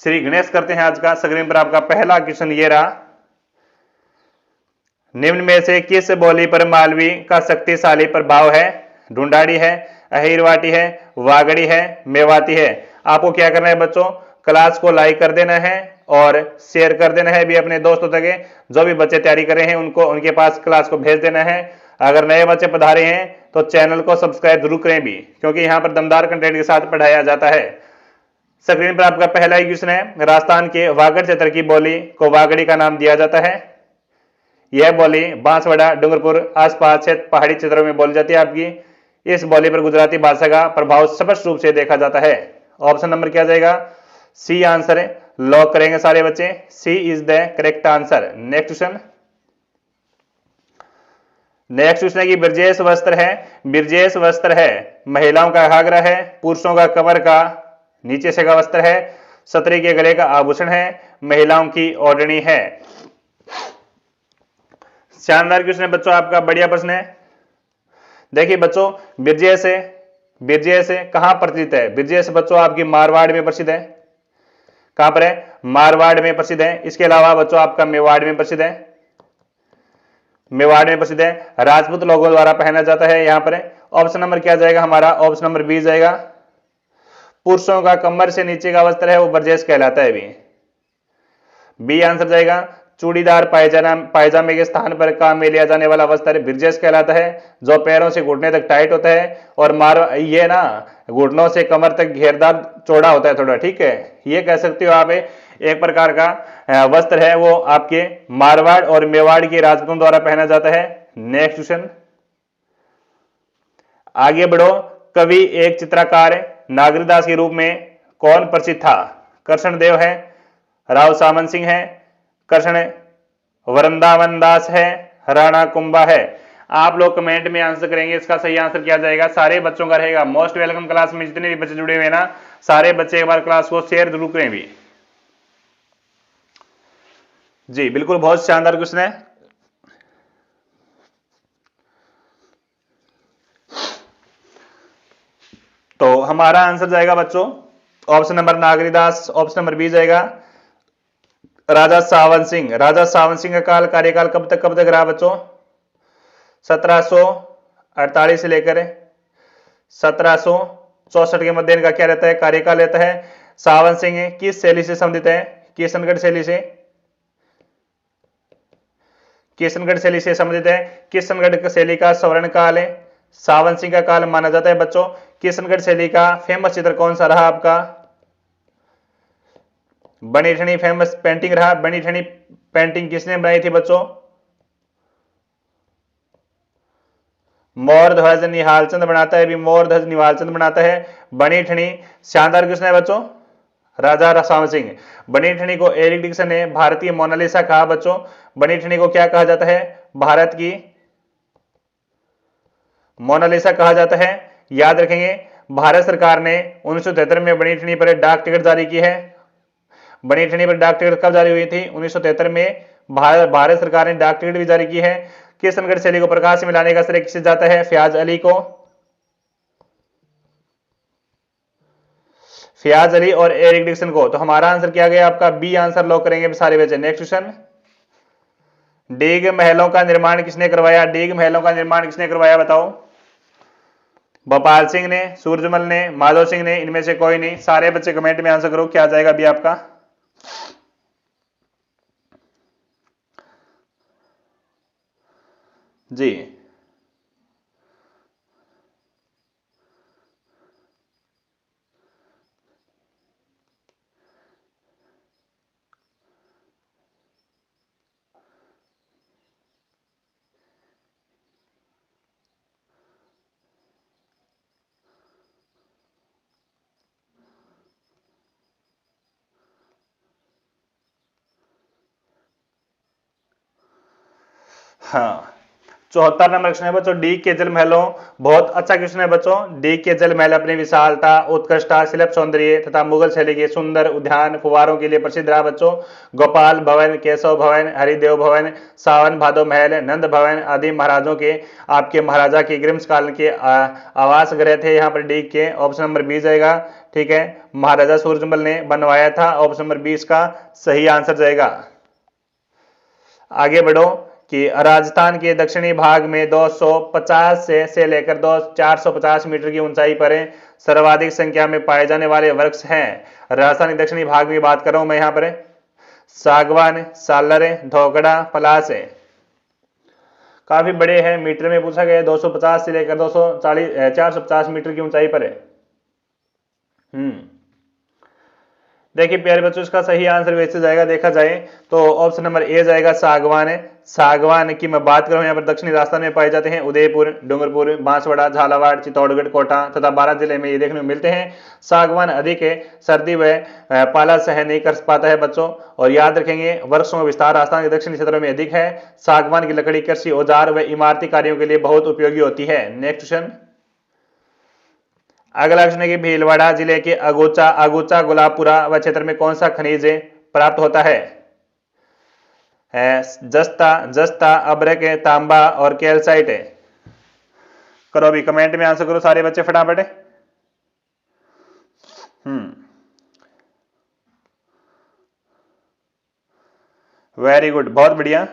श्री गणेश करते हैं आज का। स्क्रीन पर आपका पहला क्वेश्चन ये रहा, निम्न में से किस बोली पर मालवी का शक्तिशाली प्रभाव है? ढूंढाड़ी है, अहिरवाटी है, वागड़ी है, मेवाती है। आपको क्या करना है बच्चों, क्लास को लाइक कर देना है और शेयर कर देना है भी अपने दोस्तों तक। जो भी बच्चे तैयारी कर रहे हैं उनको उनके पास क्लास को भेज देना है। अगर नए बच्चे पधारे हैं तो चैनल को सब्सक्राइब जरूर करें भी, क्योंकि यहाँ पर दमदार कंटेंट के साथ पढ़ाया जाता है। स्क्रीन पर आपका पहला ही क्वेश्चन है, राजस्थान के वागड़ क्षेत्र की बोली को वागड़ी का नाम दिया जाता है। यह बोली बांसवाड़ा, डूंगरपुर आसपास क्षेत्र पहाड़ी क्षेत्रों में बोली जाती है आपकी। इस बोली पर गुजराती भाषा का प्रभाव स्पष्ट रूप से देखा जाता है। ऑप्शन नंबर क्या जाएगा, सी आंसर लॉक करेंगे सारे बच्चे, C is the correct answer. Next question, next question है कि ब्रजेश वस्त्र है, ब्रजेश वस्त्र है महिलाओं का घाघरा है, पुरुषों का कमर का नीचे से का वस्त्र है, सतरी के गले का आभूषण है, महिलाओं की ओढ़नी है। शानदार क्वेश्चन है बच्चों आपका, बढ़िया प्रश्न है। देखिए बच्चों, ब्रजेश कहां प्रचलित है? ब्रजेश बच्चों आपकी मारवाड़ में प्रसिद्ध है। कहां पर है? मारवाड़ में प्रसिद्ध है। इसके अलावा बच्चों आपका मेवाड़ में प्रसिद्ध है, मेवाड़ में प्रसिद्ध है, राजपूत लोगों द्वारा पहना जाता है यहां पर। ऑप्शन नंबर क्या जाएगा हमारा, ऑप्शन नंबर बी जाएगा। पुरुषों का कमर से नीचे का वस्त्र है वो ब्रजेश कहलाता है, बी आंसर जाएगा। चूड़ीदार पायजामे के स्थान पर काम में लिया जाने वाला वस्त्र ब्रजेश कहलाता है, जो पैरों से घुटने तक टाइट होता है और ये ना घुटनों से कमर तक घेरदार चौड़ा होता है थोड़ा, ठीक है। ये कह सकते हो आप एक प्रकार का वस्त्र है वो आपके मारवाड़ और मेवाड़ के राजपूतों द्वारा पहना जाता है। नेक्स्ट क्वेश्चन, आगे बढ़ो। कवि एक चित्रकार नागरीदास के रूप में कौन प्रसिद्ध था? कृष्ण देव है, राव सामंत सिंह है, कृष्ण वृंदावन दास है, राणा कुंभा है। आप लोग कमेंट में आंसर करेंगे, इसका सही आंसर क्या जाएगा। सारे बच्चों का रहेगा। मोस्ट वेलकम क्लास में जितने भी बच्चे जुड़े हुए ना, सारे बच्चे एक बार क्लास को शेयर जरूर करें भी जी। बिल्कुल, बहुत शानदार क्वेश्चन है। तो हमारा आंसर जाएगा बच्चों option number Nagaridas, option number B जाएगा राजा सावन सिंह। राजा सावन सिंह का कार्यकाल कब तक रहा बच्चों? 1748 से लेकर 1764 के मध्य इनका क्या रहता है, कार्यकाल रहता है। सावन सिंह किस शैली से संबंधित है? किशनगढ़ शैली से, किशनगढ़ शैली से संबंधित है। किशनगढ़ शैली का स्वर्ण काल है सावन सिंह का काल माना जाता है बच्चों। किशनगढ़ शैली का फेमस चित्र कौन सा रहा आपका? बनी ठनी फेमस पेंटिंग रहा। बनी ठनी पेंटिंग किसने बनाई थी बच्चों? मोर ध्वज निहालचंद बनाता है, भी मोर ध्वज निहालचंद बनाता है। बनी ठनी शानदार किसने है बच्चों? राजा राम सिंह। बनी ठनी को एरिक डिक्सन ने भारतीय मोनालिसा कहा बच्चों। बनी ठनी को क्या कहा जाता है? भारत की मोनालिसा कहा जाता है। याद रखेंगे, भारत सरकार ने 1973 में बनी ठनी पर डाक टिकट जारी की है। बनी ठनी पर डाक टिकट कब जारी हुई थी? 1973 में भारत सरकार ने डाक टिकट भी जारी की है। किशनगढ़ शैली को प्रकाश में लाने का श्रेय किसे जाता है? फयाज अली को। फयाज अली और एरिक डिक्सन को। तो हमारा आंसर क्या गया आपका? बी आंसर लॉक करेंगे सारे बच्चे। नेक्स्ट क्वेश्चन, डीग महलों का निर्माण किसने करवाया? डीग महलों का निर्माण किसने करवाया बताओ? भोपाल सिंह ने, सूरजमल ने, माधव सिंह ने, इनमें से कोई नहीं। सारे बच्चे कमेंट में आंसर करो, क्या जाएगा अभी आपका? जी हाँ, 74 नंबर क्वेश्चन है बच्चों, डी के जल महलों, बहुत अच्छा क्वेश्चन है बच्चों। डी के जल महल अपनी विशालता, उत्कृष्टता, शिल्प सौंदर्य तथा मुगल शैली के सुंदर उद्यान फुवारों के लिए प्रसिद्ध रहा बच्चों। गोपाल भवन, केशव भवन, हरिदेव भवन, सावन भादो महल, नंद भवन आदि महाराजों के, आपके महाराजा के ग्रीष्मकाल के आवास गृह थे यहाँ पर डी के। ऑप्शन नंबर बी जाएगा, ठीक है, महाराजा सूरजमल ने बनवाया था। ऑप्शन नंबर 20 का सही आंसर जाएगा। आगे बढ़ो कि राजस्थान के दक्षिणी भाग में 250 से लेकर 450 मीटर की ऊंचाई पर सर्वाधिक संख्या में पाए जाने वाले वृक्ष हैं। राजस्थान के दक्षिणी भाग में बात कर रहा हूं मैं यहां पर, सागवान, सालर, धोकड़ा, पलास है, काफी बड़े हैं। मीटर में पूछा गया, 250 से लेकर 240 450 मीटर की ऊंचाई पर है। देखिए प्यारे बच्चों, इसका सही आंसर वैसे जाएगा, देखा जाए तो ऑप्शन नंबर ए जाएगा, सागवान है। सागवान की मैं बात करूं, यहाँ पर दक्षिणी राजस्थान में पाए जाते हैं। उदयपुर, डूंगरपुर, बांसवाड़ा, झालावाड़, चित्तौड़गढ़, कोटा तथा बारां जिले में ये देखने को मिलते हैं। सागवान अधिक है, सर्दी व पाला सहन नहीं कर पाता है बच्चों। और याद रखेंगे, वृक्षों का विस्तार राजस्थान के दक्षिणी क्षेत्रों में अधिक है। सागवान की लकड़ी कृषि औजार व इमारती कार्यों के लिए बहुत उपयोगी होती है। नेक्स्ट क्वेश्चन, अगला क्वेश्चन है कि भीलवाड़ा जिले के अगुचा गुलाबपुरा व क्षेत्र में कौन सा खनिज प्राप्त होता है? जस्ता, अब्रक, तांबा और कैल्साइट। करो अभी कमेंट में आंसर करो सारे बच्चे फटाफट। वेरी गुड, बहुत बढ़िया।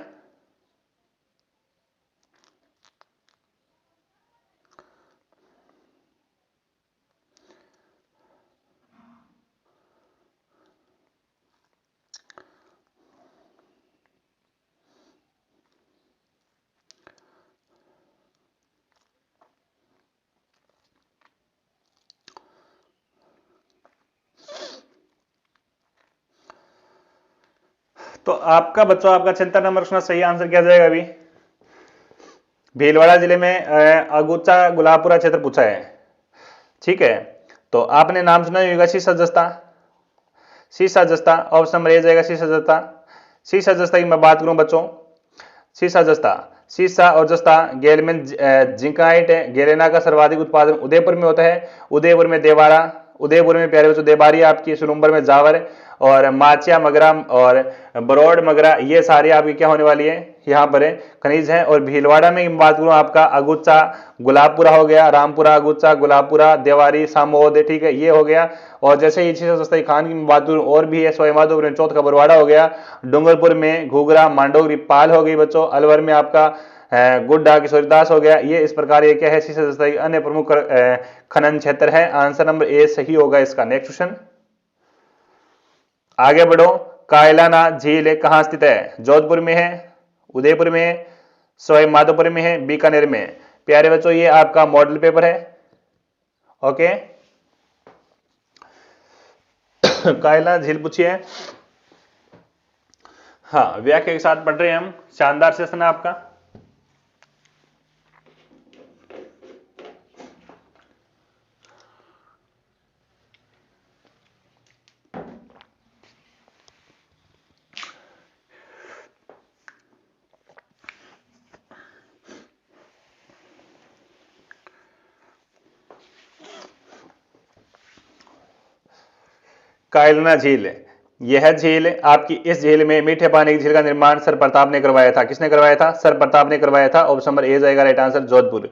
तो आपका बच्चों, आपका 76 नंबर प्रश्न सही आंसर क्या जाएगा अभी? भीलवाड़ा जिले में अगुचा गुलाबपुरा क्षेत्र पूछा है, ठीक है। तो आपने नाम सुना होगा शीशा जस्ता। शीशा जस्ता ऑप्शन नंबर ए जाएगा, शीशा जस्ता। शीशा जस्ता की मैं बात करूं बच्चों, शीशा जस्ता, शीशा और जस्ता गेलमेन जिंकाइट गेलेना का सर्वाधिक उत्पादन उदयपुर में होता है। उदयपुर में देवारा, उदयपुर में प्यारे बच्चों देबारी आपकी, सुरुम्बर में जावर और माचिया मगरा और बरोड मगरा, ये सारी आपकी क्या होने वाली है यहाँ पर खनिज हैं। और भीलवाड़ा में बात करूं आपका अगुचा गुलाबपुरा हो गया, रामपुरा, अगुचा, गुलाबपुरा, देवारी, सामोद, ठीक है, ये हो गया। और जैसे ही सस्ता खान की बात करूं, और भी है, सोयमाधोपुर में चौथ का बरवाड़ा हो गया, डूंगरपुर में घूगरा, मांडोगरी, पाल हो गई बच्चों, अलवर में आपका गुड्डा किशोरीदास हो गया। ये इस प्रकार ये क्या है, शीशा अन्य प्रमुख खनन क्षेत्र है। आंसर नंबर ए सही होगा इसका। नेक्स्ट क्वेश्चन, आगे बढ़ो। कायलाना झील कहां स्थित है? जोधपुर में है, उदयपुर में है, सवाई माधोपुर में है, बीकानेर में है। प्यारे बच्चों, ये आपका मॉडल पेपर है, ओके। कायलाना झील पूछिए, हाँ, व्याख्या के साथ पढ़ रहे हैं हम। शानदार सेशन है आपका। कायलाना झील, यह झील आपकी, इस झील में मीठे पानी की झील का निर्माण सर प्रताप ने करवाया था। किसने करवाया था? सर प्रताप ने करवाया था। ऑप्शन नंबर ए जाएगा राइट आंसर, जोधपुर।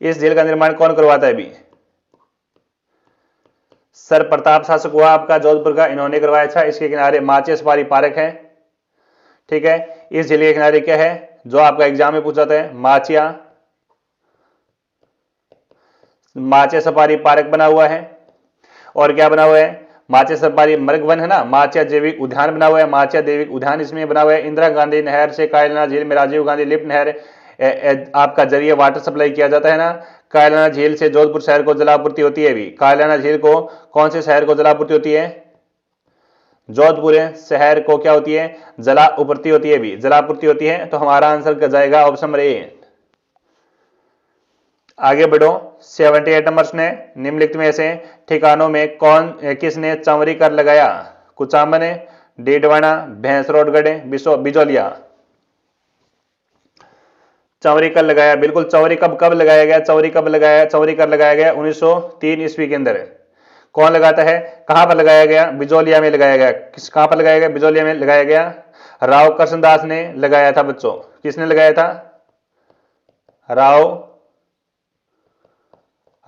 इस झील का निर्माण कौन करवाता है अभी? सर प्रताप शासक हुआ आपका जोधपुर का, इन्होंने करवाया था। इसके किनारे माचे सफारी पार्क है, ठीक है। इस झील के किनारे क्या है जो आपका एग्जाम में पूछा था? माचे सफारी पार्क बना हुआ है। और क्या बना हुआ है? माचे सफारी मृग वन है ना, माचिया जैविक उद्यान बना हुआ है, माचिया जैविक उद्यान इसमें बना हुआ है। इंदिरा गांधी नहर से कायलाना झील में राजीव गांधी लिफ्ट नहर आपका जरिए वाटर सप्लाई किया जाता है ना। कायलाना झील से जोधपुर शहर को जलापूर्ति होती है। भी कायलाना झील को कौन से शहर को जलापूर्ति होती है? जोधपुर शहर को क्या होती है? जलापूर्ति होती है, भी जलापूर्ति होती है। तो हमारा आंसर जाएगा ऑप्शन नंबर ए। आगे बढ़ो। 78 नंबर ने निम्नलिखित में से ठिकानों में कौन किसने चंवरी कर लगाया? कुचामन, डीडवाना, भैंसरोडगढ़, बिजोलिया। चौरी कर लगाया, बिल्कुल चौरी कब कब लगाया गया, चौरी कब लगाया, चौरी कर लगाया गया 1903 ईस्वी के अंदर। कौन लगाता है, कहां पर लगाया गया, बिजोलिया में लगाया गया। किस कहां पर लगाया गया, बिजोलिया में लगाया गया। राव कृष्णदास ने लगाया था बच्चों, किसने लगाया था,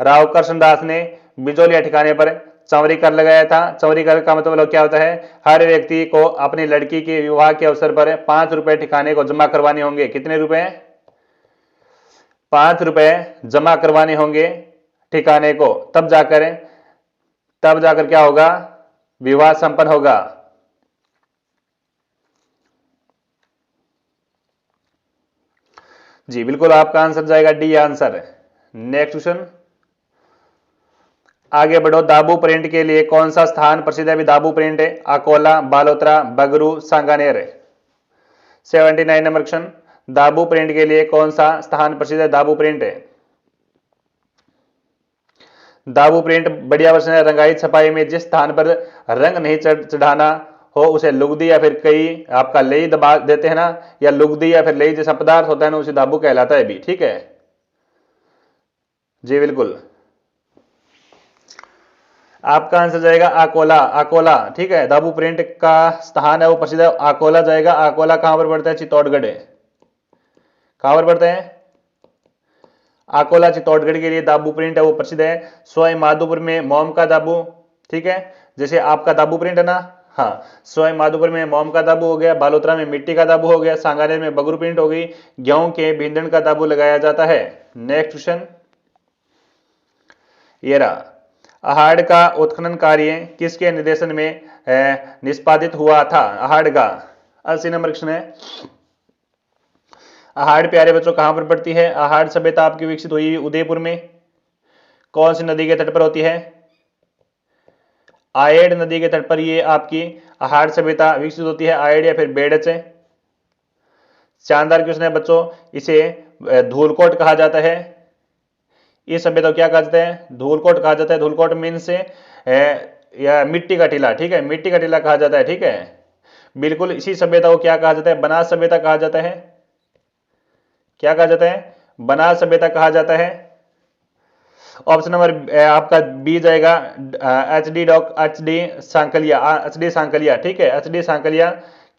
राव कृष्णदास ने बिजोलिया ठिकाने पर चौरी कर लगाया था। चौरी कर का मतलब क्या होता है, हर व्यक्ति को अपनी लड़की के विवाह के अवसर पर 5 रुपए ठिकाने को जमा करवाने होंगे। कितने रुपए, 5 रुपए जमा करवाने होंगे ठिकाने को, तब जाकर क्या होगा, विवाह संपन्न होगा। जी बिल्कुल, आपका आंसर जाएगा डी आंसर। नेक्स्ट क्वेश्चन, आगे बढ़ो। दाबू प्रिंट के लिए कौन सा स्थान प्रसिद्ध है, दाबू प्रिंट है, अकोला, बालोतरा, बगरू, सांगानेर। 79 नंबर क्वेश्चन, दाबू प्रिंट के लिए कौन सा स्थान प्रसिद्ध है, दाबू प्रिंट है। दाबू प्रिंट बढ़िया प्रश्न है। रंगाई छपाई में जिस स्थान पर रंग नहीं चढ़ाना हो उसे लुगदी या फिर कई आपका लेई दबा देते हैं ना, या लुगदी या फिर लेई जैसा पदार्थ होता है ना, उसे दाबू कहलाता है भी। ठीक है जी बिल्कुल, आपका आंसर जाएगा अकोला। अकोला, ठीक है, दाबू प्रिंट का स्थान है वो प्रसिद्ध है, अकोला जाएगा। अकोला कहां पर पड़ता है, चित्तौड़गढ़ है। कहां पर पड़ता है, अकोला चित्तौड़गढ़ के लिए दाबू प्रिंट है वो प्रसिद्ध है। सवाई माधोपुर में मोम का दाबू, ठीक है, जैसे आपका दाबू प्रिंट है ना, हाँ, सवाई माधोपुर में मोम का दाबू हो गया, बालोतरा में मिट्टी का दाबू हो गया, सांगानेर में बगरू प्रिंट हो गई, गेहूं के भिंदन का दाबू लगाया जाता है। नेक्स्ट क्वेश्चन, ये रहा, अहाड़ का उत्खनन कार्य किसके निर्देशन में निष्पादित हुआ था, अहाड़ का। 80 नंबर क्वेश्चन है। अहाड़ प्यारे बच्चों कहां पर पड़ती है, अहाड़ सभ्यता आपकी विकसित हुई उदयपुर में। कौन सी नदी के तट पर होती है, आयड़ नदी के तट पर ये आपकी अहाड़ सभ्यता विकसित होती है, आयड़ या फिर बेड़च। शानदार क्वेश्चन है बच्चों, इसे धूलकोट कहा जाता है। इस सभ्यता को क्या कहा जाता है, धूलकोट कहा जाता है। धूलकोट मीन्स या मिट्टी का टीला, ठीक है, मिट्टी का टीला कहा जाता है। ठीक है, बिल्कुल इसी सभ्यता को क्या कहा जाता है, बनास सभ्यता कहा जाता है। क्या कहा जाता है, बनास सभ्यता कहा जाता है। ऑप्शन नंबर आपका बी जाएगा, एच डी सांकलिया, ठीक है, एच डी सांकलिया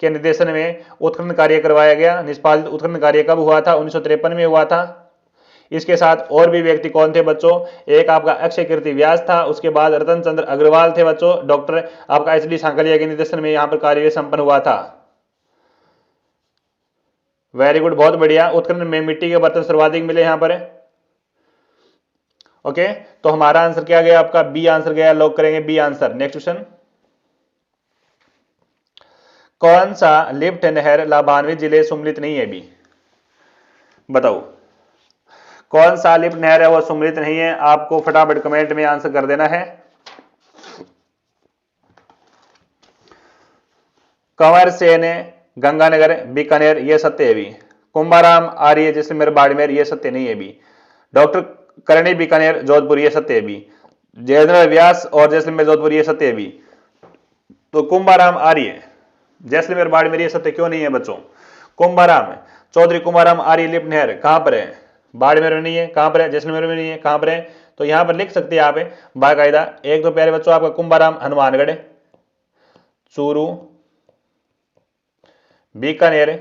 के निर्देशन में उत्खनन कार्य करवाया गया। निष्पादित उत्खनन कार्य कब हुआ था, 1953 में हुआ था। इसके साथ और भी व्यक्ति कौन थे बच्चों, एक आपका अक्षय कीर्ति व्यास था, उसके बाद रतन चंद्र अग्रवाल थे बच्चों। डॉक्टर आपका एच डी सांकलिया के निर्देशन में यहां पर कार्य संपन्न हुआ था। वेरी गुड, बहुत बढ़िया। उत्खनन में मिट्टी के बर्तन सर्वाधिक मिले यहां पर। ओके, तो हमारा आंसर क्या गया, आपका बी आंसर गया, लॉक करेंगे बी आंसर। नेक्स्ट क्वेश्चन, कौन सा लिफ्ट नहर लाभान्वित जिले सम्मिलित नहीं है, बी बताओ कौन सा लिफ्ट नहर है वो सम्मिलित नहीं है। आपको फटाफट कमेंट में आंसर कर देना है। कंवर सेन, गंगानगर, बीकानेर, ये सत्य है भी। कुंभाराम, आर्य, जैसलमेर, बाड़मेर, ये सत्य नहीं है भी। डॉक्टर करणी, बीकानेर, जोधपुर, ये सत्य है भी। जयेंद्र व्यास और जैसलमेर, जोधपुर, ये सत्य है भी। तो कुंभाराम, आर्य, जैसलमेर, बाड़मेर, ये सत्य क्यों नहीं है बच्चों। कुंभाराम, चौधरी कुंभाराम आर्य लिफ्ट नहर कहां पर है, बाड़मेर में नहीं है, कहां पर है, जैसलमेर में नहीं है, कहां पर है, तो यहां पर लिख सकते हैं आप बाकायदा। एक तो प्यारे बच्चों आपका कुंभाराम हनुमानगढ़, चूरू, बीकानेर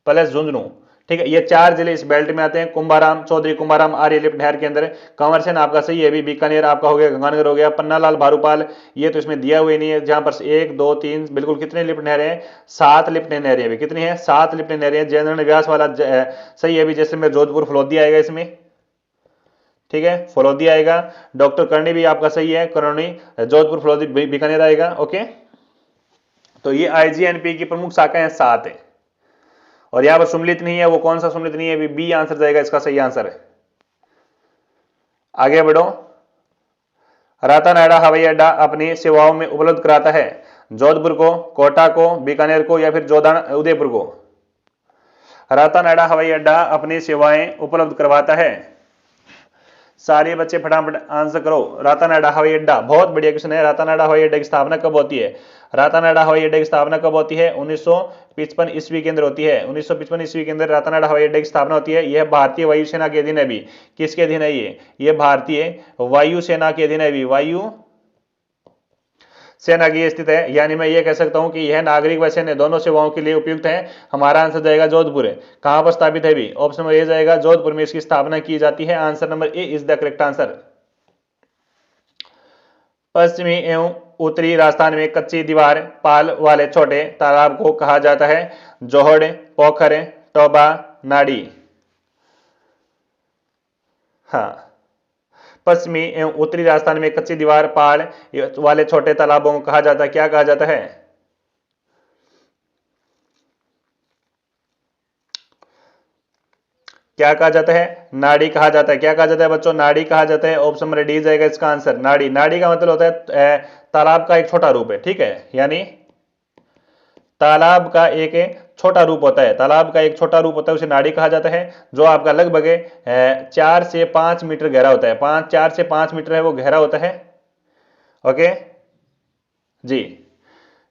प्लस झुंझुनू, ठीक है, ये 4 जिले इस बेल्ट में आते हैं। कुंभाराम, चौधरी कुंभाराम आर्य लिफ्ट नहर के अंदर। कंवर सेन आपका सही है भी, बीकानेर आपका हो गया, गंगानगर हो गया। पन्नालाल भारूपाल ये तो इसमें दिया हुआ नहीं है, जहां पर 1 2 3 बिल्कुल कितने लिफ्ट नहरें हैं, 7 लिफ्ट नहरें भी। कितनी है, 7 लिफ्ट नहरें हैं। जयेंद्र व्यास वाला सही है भी, जैसलमेर, जोधपुर, फलोदी आएगा इसमें, ठीक है, फलोदी आएगा। डॉक्टर करणी भी आपका सही है, करणी, जोधपुर, फलोदी, बीकानेर आएगा। ओके, तो ये आईजीएनपी की प्रमुख शाखाएं 7 है, और यहां पर सम्मिलित नहीं है, वो कौन सा सम्मिलित नहीं है, बी आंसर जाएगा इसका सही आंसर है। आगे बढ़ो, रातानाडा हवाई अड्डा अपनी सेवाओं में उपलब्ध कराता है जोधपुर को, कोटा को, बीकानेर को, या फिर उदयपुर को। रातानाडा हवाई अड्डा अपनी सेवाएं उपलब्ध करवाता है। सारे बच्चे फटाफट आंसर करो। रातानाडा हवाई अड्डा, बहुत बढ़िया क्वेश्चन है। रातानाडा हवाई अड्डा की स्थापना कब होती है, रातानाडा हवाई अड्डे की स्थापना कब होती है? 1955 ईस्वी के अंदर होती है। 1955 ईस्वी के अंदर रातानाडा हवाई अड्डे की स्थापना होती है। यह भारतीय वायुसेना के अधीन है भी। किसके अधीन है ये भारतीय वायुसेना के अधीन है भी, वायु सेना की स्थित है। यानी मैं ये कह सकता हूं कि यह नागरिक व सैन्य दोनों सेवाओं के लिए उपयुक्त है। हमारा आंसर जाएगा जोधपुर। कहां पर स्थापित है भी? ऑप्शन नंबर ए जाएगा जोधपुर में इसकी स्थापना की जाती है। Answer number A is the correct answer. पश्चिमी एवं उत्तरी राजस्थान में कच्ची दीवार पाल वाले छोटे तालाब को कहा जाता है? जोहड़, पोखर, टोबा, नाड़ी। हाँ, पश्चिमी एवं उत्तरी राजस्थान में कच्ची दीवार पहाड़ वाले छोटे तालाबों को कहा जाता है, क्या कहा जाता है? क्या कहा जाता है? नाड़ी कहा जाता है। क्या कहा जाता है बच्चों? नाड़ी कहा जाता है। ऑप्शन नंबर डी जाएगा इसका आंसर, नाड़ी। नाड़ी का मतलब होता है तालाब का एक छोटा रूप है, ठीक है, यानी तालाब का एक छोटा रूप होता है, तालाब का एक छोटा रूप होता है, उसे नाड़ी कहा जाता है, जो आपका लगभग 4 से 5 मीटर गहरा होता है। 4 से 5 मीटर है वो गहरा होता है। ओके जी,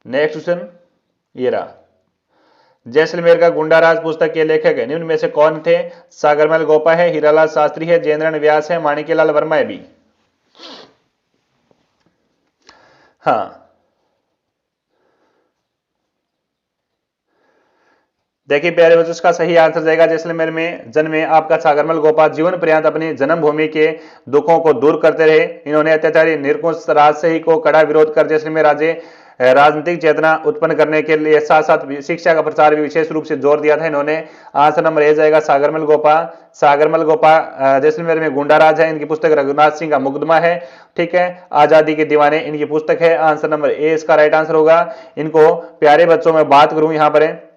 नेक्स्ट क्वेश्चन ये रहा। जैसलमेर का गुंडाराज पुस्तक के लेखक है निम्न में से कौन थे? सागरमल गोपा है, हीरालाल शास्त्री है, जयेंद्रन व्यास है, माणिक्यलाल वर्मा है भी। हाँ, देखिए प्यारे बच्चों, इसका सही आंसर जाएगा जैसलमेर में जन्मे आपका सागरमल गोपा जीवन पर्यंत अपनी जन्मभूमि के दुखों को दूर करते रहे। इन्होंने अत्याचारी निरंकुश राजशाही को कड़ा विरोध कर जैसलमेर राज्य राजनीतिक चेतना उत्पन्न करने के लिए साथ साथ शिक्षा का प्रचार भी विशेष रूप से जोर दिया था इन्होंने। आंसर नंबर ए जाएगा सागरमल गोपा। सागरमल गोपा जैसलमेर में गुंडाराज है, इनकी पुस्तक रघुनाथ सिंह का मुकदमा है, ठीक है। आजादी के दीवाने इनकी पुस्तक है। आंसर नंबर ए इसका राइट आंसर होगा। इनको प्यारे बच्चों में बात करूं यहां पर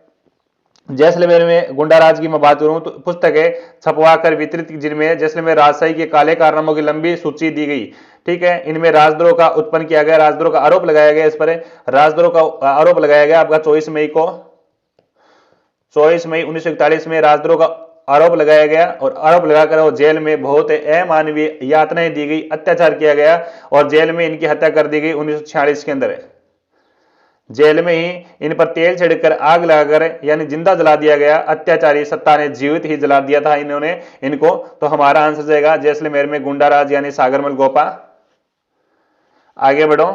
जैसलमेर में गुंडाराज की मैं बात करूं तो पुस्तकें छपवा कर वितरित, जिनमें जैसलमेर राजशाही के काले कारनामों की लंबी सूची दी गई, ठीक है। इनमें राजद्रोह का उत्पन्न किया गया, राजद्रोह का आरोप लगाया गया, इस पर राजद्रोह का आरोप लगाया गया आपका 24 मई को, 24 मई 1941 में राजद्रोह का आरोप लगाया गया और आरोप लगाकर वो जेल में बहुत अमानवीय यातनाएं दी गई, अत्याचार किया गया और जेल में इनकी हत्या कर दी गई 1946 के अंदर। जेल में ही इन पर तेल छिड़कर आग लगाकर यानी जिंदा जला दिया गया। अत्याचारी सत्ता ने जीवित ही जला दिया था इन्होंने इनको। तो हमारा आंसर जाएगा जैसलमेर में गुंडाराज यानी सागरमल गोपा। आगे बढ़ो।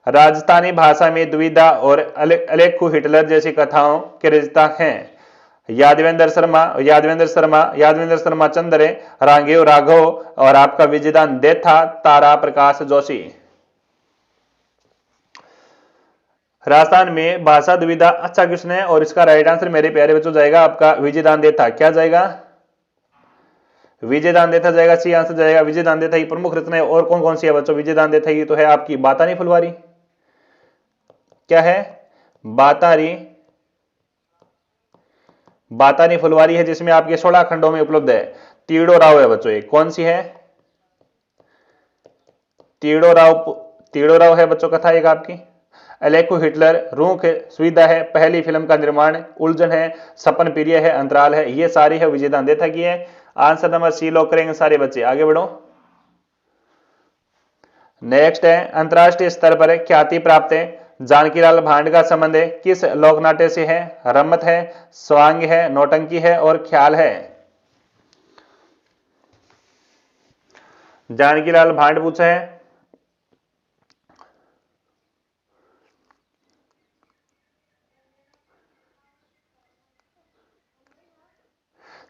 राजस्थानी भाषा में द्विधा और अलेखु हिटलर जैसी कथाओं के रचयिता हैं? यादवेंद्र शर्मा चंद्र, रांगेव राघव और आपका विजयदान देथा, तारा प्रकाश जोशी। राजस्थान में भाषा दुविधा अच्छा क्वेश्चन है और इसका राइट आंसर मेरे प्यारे बच्चों जाएगा आपका विजयदान देथा। क्या जाएगा? विजयदान देथा जाएगा, सी आंसर जाएगा। विजयदान देथा की प्रमुख रचनाएं और कौन कौन सी है बच्चों? विजयदान देथा की तो है आपकी बातानी फुलवारी। क्या है? बातानी फुलवारी है, जिसमें आपके 16 खंडों में उपलब्ध है। तीड़ो राव है बच्चों, ये कौन सी है? तीड़ो राव है बच्चों कथा एक आपकी। अलेखु हिटलर, रूख सुविधा है, पहली फिल्म का निर्माण, उलझन है, सपन प्रिय है, अंतराल है, ये सारी है विजयदान देथा की है। आंसर नंबर सी लॉक करेंगे सारे बच्चे। आगे बढ़ो। नेक्स्ट है अंतरराष्ट्रीय स्तर पर ख्याति प्राप्त है जानकीलाल भांड का संबंध किस लोकनाट्य से है? रम्मत है, स्वांग है, नौटंकी है और ख्याल है। जानकीलाल भांड पूछा है।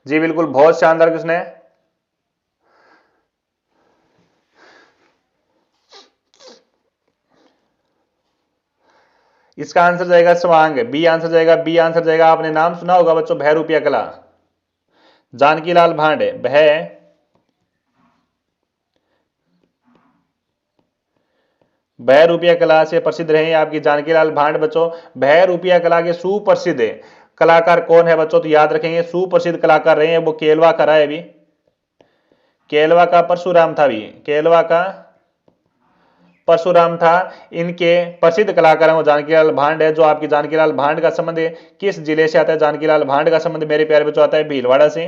जी बिल्कुल, बहुत शानदार क्वेश्चन है। इसका आंसर जाएगा स्वांग, बी आंसर जाएगा। बी आंसर जाएगा। आपने नाम सुना होगा बच्चों भय रुपया कला, जानकीलाल भांड। भय रुपया कला से प्रसिद्ध रहे आपकी जानकीलाल भांड बच्चों। भय रुपया कला के सुप्रसिद्ध कलाकार कौन है बच्चों? तो याद रखेंगे सुप्रसिद्ध कलाकार रहे हैं वो केलवा का रहा है। अभी केलवा का परशुराम था, भी केलवा का परशुराम था। इनके प्रसिद्ध कलाकार हैं वो जानकीलाल भांड है। जो आपकी जानकीलाल भांड का संबंध किस जिले से आता है? जानकीलाल भांड का संबंध मेरे प्यारे बच्चों आता है भीलवाड़ा से।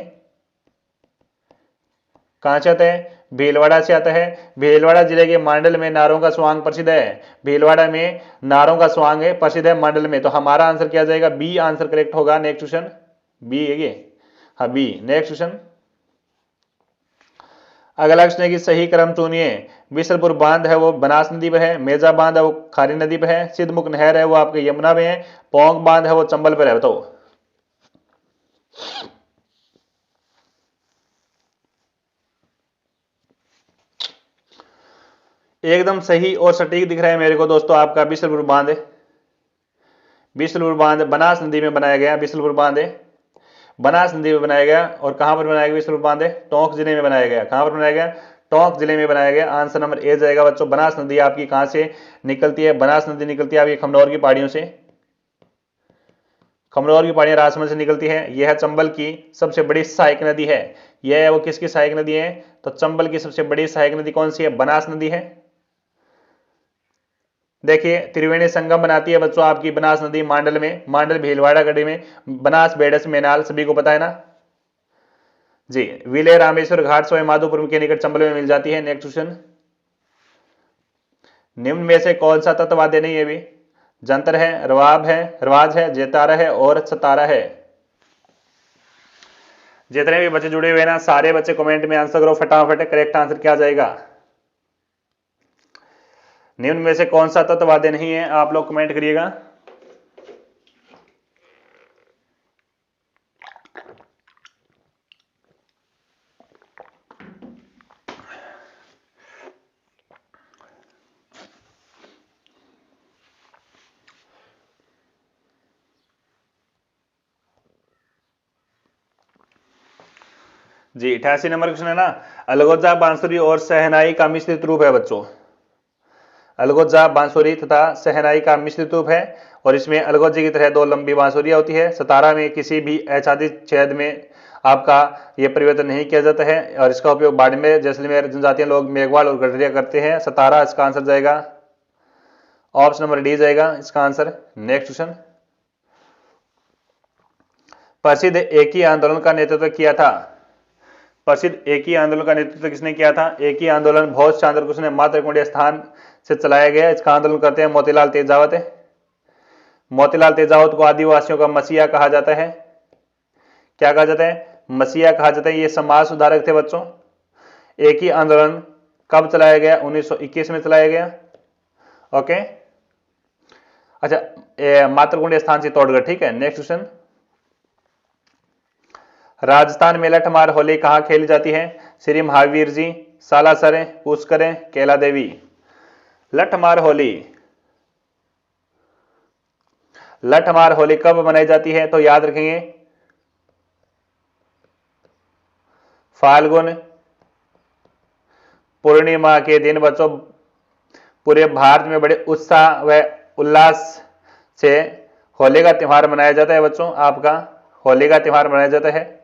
कहां से आता है? भीलवाड़ा से आता है। भीलवाड़ा जिले के मांडल में नारों का स्वांग प्रसिद्ध है। भीलवाड़ा में नारों का स्वांग है प्रसिद्ध है मांडल में। तो हमारा आंसर क्या जाएगा, बी आंसर करेक्ट होगा। नेक्स्ट क्वेश्चन बी है ये, हाँ बी। नेक्स्ट क्वेश्चन, अगला क्वेश्चन है कि सही क्रम चुनिए। बिसलपुर बांध है वो बनास नदी पर है, मेजा बांध है वो खारी नदी पर है, सिद्धमुख नहर है वो आपके यमुना में है, पोंग बांध है वो चंबल पर है। बताओ। एकदम सही और सटीक दिख रहा है मेरे को दोस्तों आपका बिसलपुर बांध है। बिसलपुर बांध बनास नदी में बनाया गया, बिसलपुर बांध है बनास नदी में बनाया गया। और कहां पर बनाया गया बिसलपुर बांध है, टोंक जिले में बनाया गया। कहां पर बनाया गया, टोंक जिले में बनाया गया। आंसर नंबर ए जाएगा बच्चों। बनास नदी आपकी कहां से निकलती है, बनास नदी निकलती है आपकी खमनौर की पहाड़ियों से। खमनौर की पहाड़ियां राजमहल से निकलती है। यह चंबल की सबसे बड़ी सहायक नदी है। यह वो किसकी सहायक नदी है, तो चंबल की सबसे बड़ी सहायक नदी कौन सी है, बनास नदी है। देखिए त्रिवेणी संगम बनाती है बच्चों आपकी बनास नदी मांडल में, मांडल भीलवाड़ा गढ़ी में, बनास बेडस मेनाल, सभी को पता है ना जी। विले रामेश्वर घाट सोए माधोपुर के निकट चंबल में मिल जाती है। नेक्स्ट क्वेश्चन, निम्न में से कौन सा तत्व वाद्य नहीं है भी, जंतर है, रवाब है, रवाज है, जेतारा है और सतारा है। जितने भी बच्चे जुड़े हुए ना सारे बच्चे कमेंट में आंसर करो फटाफट। करेक्ट आंसर क्या जाएगा, निम्न में से कौन सा तत्व वाद्य नहीं है, आप लोग कमेंट करिएगा। जी 88 नंबर क्वेश्चन है ना, अलगोजा बांसुरी और शहनाई का मिश्रित रूप है बच्चों। अलगोजा बांसुरी तथा शहनाई का मिश्रित रूप है और इसमें अलगोजे की तरह दो लंबी बांसुरियां होती है। सतारा में किसी भी आच्छादित छेद में आपका यह परिवर्तन नहीं किया जाता है और इसका उपयोग बाड़मेर जैसलमेर जनजातीय लोग मेघवाल और गडरिया करते हैं। सतारा इसका आंसर जाएगा, ऑप्शन नंबर डी जाएगा इसका आंसर। नेक्स्ट क्वेश्चन, प्रसिद्ध एक ही आंदोलन का नेतृत्व किया था। प्रसिद्ध एक ही आंदोलन का नेतृत्व किसने किया था, एक ही आंदोलन बहुत शानदार क्वेश्चन है, मातृकुंड स्थान से चलाया गया। इसका आंदोलन करते हैं मोतीलाल तेजावत। मोतीलाल तेजावत को आदिवासियों का मसीहा कहा जाता है। क्या कहा जाता है, मसीहा कहा जाता है। ये समाज सुधारक थे बच्चों। एक ही आंदोलन कब चलाया गया, 1921 में चलाया गया। ओके अच्छा, मातृकुंड स्थान से तोड़गढ़, ठीक है। नेक्स्ट क्वेश्चन, राजस्थान में लठमार होली कहां खेली जाती है, श्री महावीर जी, सालासर, पुष्कर, कैला देवी। लठमार होली, लठमार होली कब मनाई जाती है, तो याद रखेंगे फाल्गुन पूर्णिमा के दिन बच्चों। पूरे भारत में बड़े उत्साह व उल्लास से होली का त्योहार मनाया जाता है बच्चों। आपका होली का त्योहार मनाया जाता है।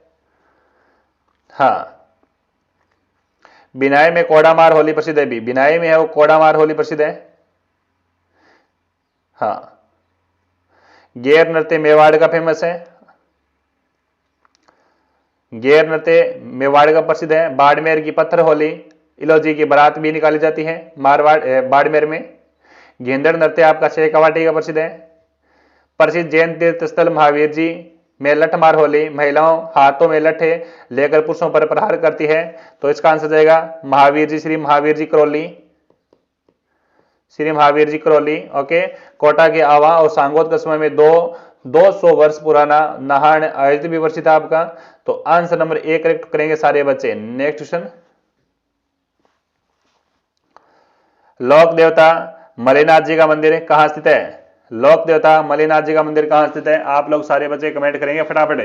हाँ, बिनाई में कोडामार होली प्रसिद्ध है भी, बिनाई में है वो कोडामार होली प्रसिद्ध है। हाँ, गेर नृत्य मेवाड़ का फेमस है। गेर नृत्य मेवाड़ का प्रसिद्ध है। बाड़मेर की पत्थर होली, इलोजी की बारात भी निकाली जाती है मारवाड़ बाड़मेर में। गेंदड़ नृत्य आपका शेखावाटी का प्रसिद्ध है। प्रसिद्ध जैन तीर्थ स्थल महावीर जी में लठमार होली महिलाओं हाथों में लठे लेकर पुरुषों पर प्रहार करती है। तो इसका आंसर जाएगा महावीर जी, श्री महावीर जी करौली, श्री महावीर जी करौली। ओके, कोटा के आवा और सांगोद के समय में 200 वर्ष पुराना नहान आयोजित भी वर्षित है आपका। तो आंसर नंबर ए करेक्ट करेंगे सारे बच्चे। नेक्स्ट क्वेश्चन, लोक देवता मलिनाथ जी का मंदिर कहां स्थित है। लोक देवता मलिनाथ जी का मंदिर कहां स्थित है, आप लोग सारे बच्चे कमेंट करेंगे फटाफट।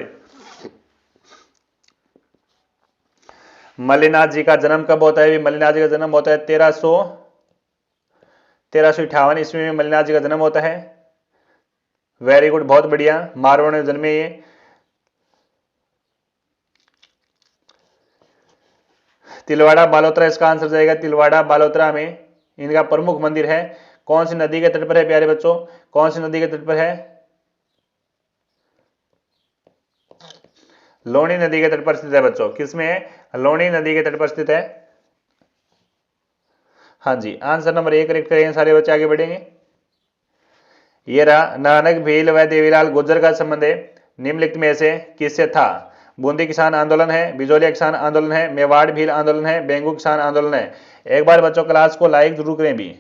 मलिनाथ जी का जन्म कब होता है, मलिनाथ जी का जन्म होता है 1358 ईस्वी में मलिनाथ जी का जन्म होता है। वेरी गुड, बहुत बढ़िया, मारवाड़ में जन्मे ये। तिलवाड़ा बालोतरा इसका आंसर जाएगा। तिलवाड़ा बालोतरा में इनका प्रमुख मंदिर है। कौन सी नदी के तट पर है प्यारे बच्चों, कौन सी नदी के तट पर है, लोनी नदी के तट पर स्थित है बच्चों। किसमें है, लोनी नदी के तट पर स्थित है। हाँ जी, आंसर नंबर 1 करेक्ट करेंगे सारे बच्चे, आगे बढ़ेंगे। ये रहा, नानक भील व देवीलाल गुर्जर का संबंध निम्नलिखित में से किससे था? बूंदी किसान आंदोलन है, बिजोलिया किसान आंदोलन है, मेवाड़ भील आंदोलन है, बेंगू किसान आंदोलन है। एक बार बच्चों क्लास को लाइक जरूर करें भी,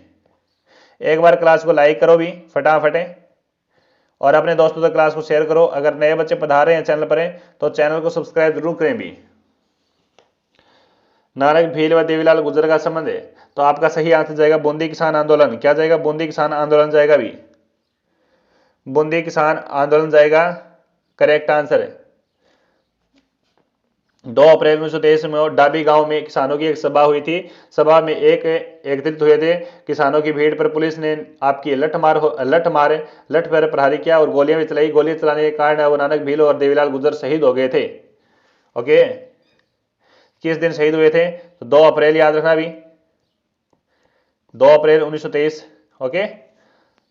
एक बार क्लास को लाइक करो भी फटाफट, और अपने दोस्तों तक क्लास को शेयर करो। अगर नए बच्चे पधारे हैं चैनल पर तो चैनल को सब्सक्राइब जरूर करें भी। नानक भील व देवीलाल गुर्जर का संबंध है, तो आपका सही आंसर जाएगा बूंदी किसान आंदोलन। क्या जाएगा? बूंदी किसान आंदोलन जाएगा भी, बूंदी किसान आंदोलन जाएगा करेक्ट आंसर है। 2 अप्रैल 1923 में डाबी गांव में किसानों की एक सभा हुई थी। सभा में एकत्रित हुए थे किसानों की भीड़ पर पुलिस ने आपकी लठ पर प्रहारी किया और गोलियां भी चलाई। गोली चलाने के कारण वो नानक भील और देवीलाल गुर्जर शहीद हो गए थे। ओके, किस दिन शहीद हुए थे? तो 2 अप्रैल याद रखना भी, 2 अप्रैल 1923। ओके,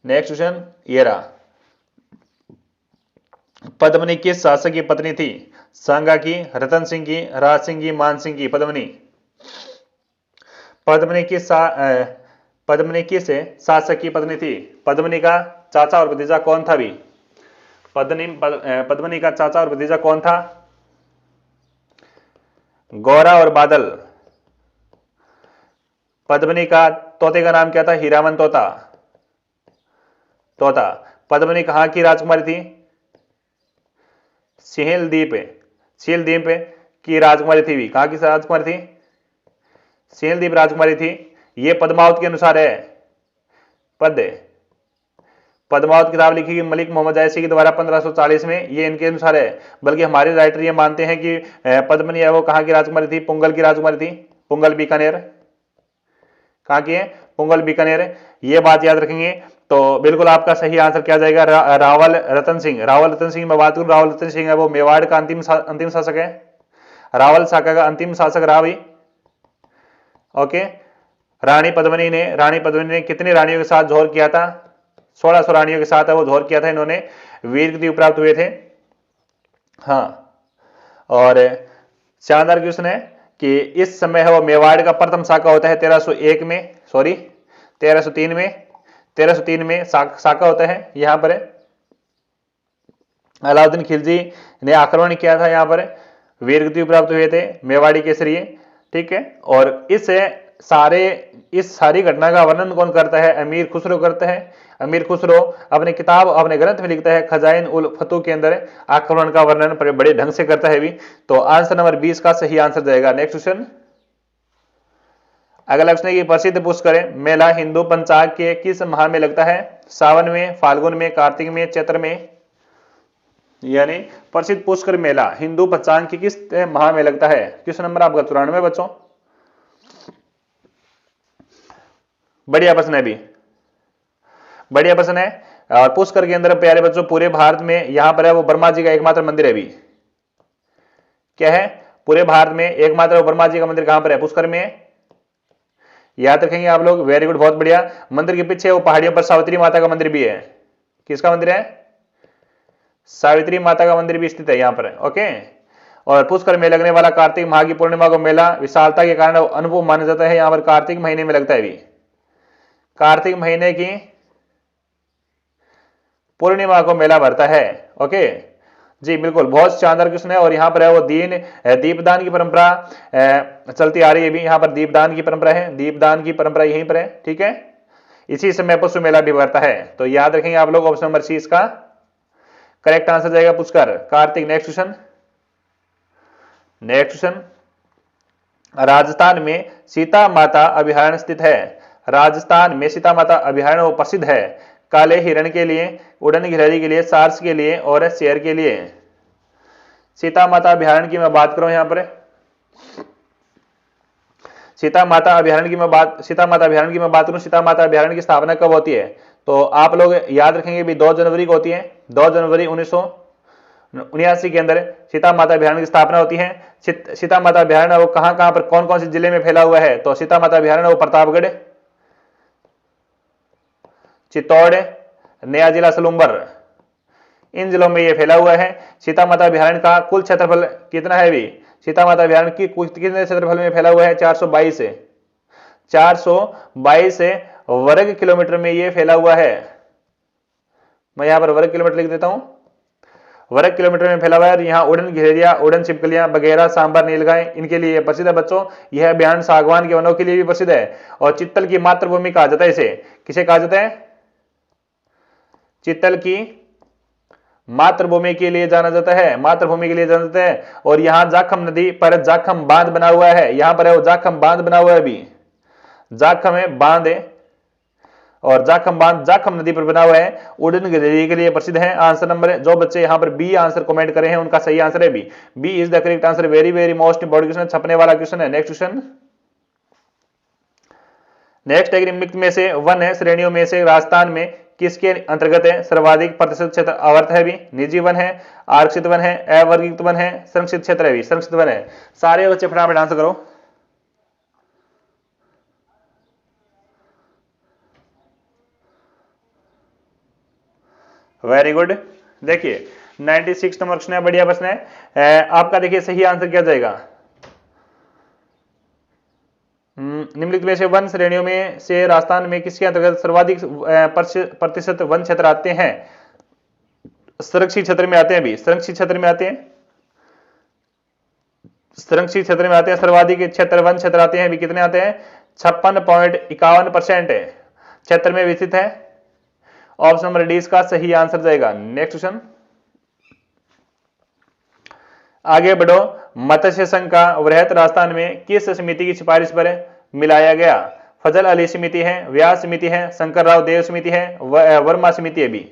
नेक्स्ट क्वेश्चन ये रहा, पद्मनी किस शासक की पत्नी थी? सांगा की, रतन सिंह की, राज सिंह की, मान सिंह की? पद्मनी किस शासक की पत्नी थी? पद्मनी का चाचा और भतीजा कौन था भी? पद्मनी का चाचा और भतीजा कौन था? गौरा और बादल। पद्मनी का तोते का नाम क्या था? हीरामन तोता। पद्मनी कहां की राजकुमारी थी? सीलदीप की राजकुमारी थी भी। कहां की राजकुमारी थी? सीलदीप राजकुमारी थी। ये पद्मावत के अनुसार है। पद्मावत किताब लिखी गई मलिक मोहम्मद जायसी के द्वारा 1540 में, ये इनके अनुसार है। बल्कि हमारे राइटर ये मानते हैं कि पद्मनी है वो कहां की राजकुमारी थी? पुंगल की राजकुमारी थी। पुंगल बीकानेर। कहां की है? पुंगल बीकानेर। ये बात याद रखेंगे। तो बिल्कुल आपका सही आंसर क्या जाएगा? रावल रतन सिंह में बात करूं, रावल रतन सिंह है वो मेवाड़ का अंतिम शासक है। रावल शाखा का अंतिम शासक रहा भाई। ओके, रानी पद्मिनी ने कितनी रानियों के साथ जोहर किया था? 1600 रानियों के साथ वो जोहर किया था इन्होंने। वीर गति प्राप्त हुए थे। हाँ, और शानदार क्वेश्चन है कि इस समय है वो मेवाड़ का प्रथम शाखा होता है 1303 में शाखा होता है। यहां पर अलाउद्दीन खिलजी ने आक्रमण किया था, यहां पर वीरगति प्राप्त हुए थे मेवाड़ी केसरी। ठीक है, और इस सारी घटना का वर्णन कौन करता है? अमीर खुसरो करता है। अमीर खुसरो अपने ग्रंथ में लिखता है खजाइन उल फतू के अंदर आक्रमण का वर्णन बड़े ढंग से करता है भी। तो आंसर नंबर 20 का सही आंसर जाएगा। नेक्स्ट क्वेश्चन, अगला क्वेश्चन की प्रसिद्ध पुष्कर मेला हिंदू पंचांग के किस माह में लगता है? सावन में, फाल्गुन में, कार्तिक में, चैत्र में? यानी प्रसिद्ध पुष्कर मेला हिंदू पंचांग की किस माह में लगता है? क्वेश्चन नंबर आपका 94 बच्चों। बढ़िया प्रश्न है भी, बढ़िया प्रश्न है। और पुष्कर के अंदर प्यारे बच्चों पूरे भारत में यहां पर है वो ब्रह्मा जी का एकमात्र मंदिर है भी। क्या है? पूरे भारत में एकमात्र ब्रह्मा जी का मंदिर कहां पर है? पुष्कर में। याद रखेंगे आप लोग, वेरी गुड, बहुत बढ़िया। मंदिर के पीछे वो पहाड़ियों पर सावित्री माता का मंदिर भी है। किसका मंदिर है? सावित्री माता का मंदिर भी स्थित है यहां पर। ओके, और पुष्कर में लगने वाला कार्तिक माह की पूर्णिमा को मेला विशालता के कारण अनुभव माना जाता है। यहां पर कार्तिक महीने में लगता है भी, कार्तिक महीने की पूर्णिमा को मेला भरता है। ओके जी, बिल्कुल, बहुत शानदार क्वेश्चन है। और यहाँ पर है वो दीपदान की परंपरा चलती आ रही है भी। यहाँ पर दीपदान की परंपरा है, दीपदान की परंपरा यहीं पर है। ठीक है, इसी समय पशु मेला भी भरता है। तो याद रखेंगे आप लोग, ऑप्शन नंबर सी इसका करेक्ट आंसर जाएगा, पुष्कर, कार्तिक। नेक्स्ट क्वेश्चन, राजस्थान में सीता माता अभयारण्य स्थित है। राजस्थान में सीता माता अभयारण्य वो प्रसिद्ध है काले हिरण के लिए, उड़न गिलहरी के लिए, सारस के लिए और शेर के लिए। सीता माता अभयारण्य की मैं बात करूं, यहां पर सीता माता अभयारण्य की मैं बात करूं, सीता माता अभयारण्य की स्थापना कब होती है? तो आप लोग याद रखेंगे भी 2 जनवरी को होती है। 2 जनवरी 1979 के अंदर सीता माता अभयारण्य की स्थापना होती है। सीता माता अभयारण्य वो कहां पर कौन से जिले में फैला हुआ है? तो सीता माता अभयारण्य वो प्रतापगढ़, चित्तौड़, नया जिला सलूम्बर, इन जिलों में ये फैला हुआ है। सीता माता अभयारण्य का कुल क्षेत्रफल कितना है भी? सीता माता अभयारण्य की कितने क्षेत्रफल में फैला हुआ है? 422 है। 422 वर्ग किलोमीटर में ये फैला हुआ है। मैं यहां पर वर्ग किलोमीटर लिख देता हूं, वर्ग किलोमीटर में फैला हुआ है। यहाँ उड़न घेरिया, उड़न छिपकलियां वगैरह, सांबर, नीलगाय, इनके लिए प्रसिद्ध है बच्चों। यह अभियान सागवान के वनों के लिए भी प्रसिद्ध है। और चित्तल की मातृभूमि कहा जाता है इसे। किसे कहा जाता है? चित्तल की मातृभूमि के लिए जाना जाता है, मातृभूमि के लिए जाना जाता है। और यहां जाखम नदी पर जाखम बांध बना हुआ है। यहां पर है वो जाखम बांध बना हुआ है, अभी जाखम है, बांध है, और जाखम बांध जाखम नदी पर बना हुआ है। उड़न घेरिया के लिए प्रसिद्ध है। आंसर नंबर है, जो बच्चे यहां पर बी आंसर कमेंट करे हैं उनका सही आंसर है B. B is the correct answer. Very very most important question, छपने वाला क्वेश्चन है। नेक्स्ट क्वेश्चन, नेक्स्ट है निम्नलिखित में से वन है श्रेणियों में से राजस्थान में किसके अंतर्गत है सर्वाधिक प्रतिशत क्षेत्र आवर्त है? भी निजी वन है, आरक्षित वन है, अवर्गीकृत वन है, संरक्षित क्षेत्र है। भी संरक्षित वन है। सारे बच्चे फटाफट आंसर करो। Very good. देखिए 96 नंबर क्वेश्चन है, बढ़िया प्रश्न है आपका। देखिए सही आंसर क्या जाएगा? निम्नलिखित में से वन श्रेणियों में से राजस्थान में किसके अंतर्गत सर्वाधिक प्रतिशत वन क्षेत्र आते हैं? संरक्षित क्षेत्र में आते हैं। भी संरक्षित क्षेत्र में आते हैं, संरक्षित क्षेत्र में आते हैं। सर्वाधिक क्षेत्र वन क्षेत्र आते हैं। भी कितने आते हैं? 56.51% क्षेत्र में विस्तृत है। ऑप्शन नंबर डी इसका सही आंसर जाएगा। नेक्स्ट क्वेश्चन, आगे बढ़ो। मत्स्य संघ का वृहत राजस्थान में किस समिति की सिफारिश पर मिलाया गया? फजल अली समिति है, व्यास समिति है, शंकर राव देव समिति है, वर्मा समिति है। भी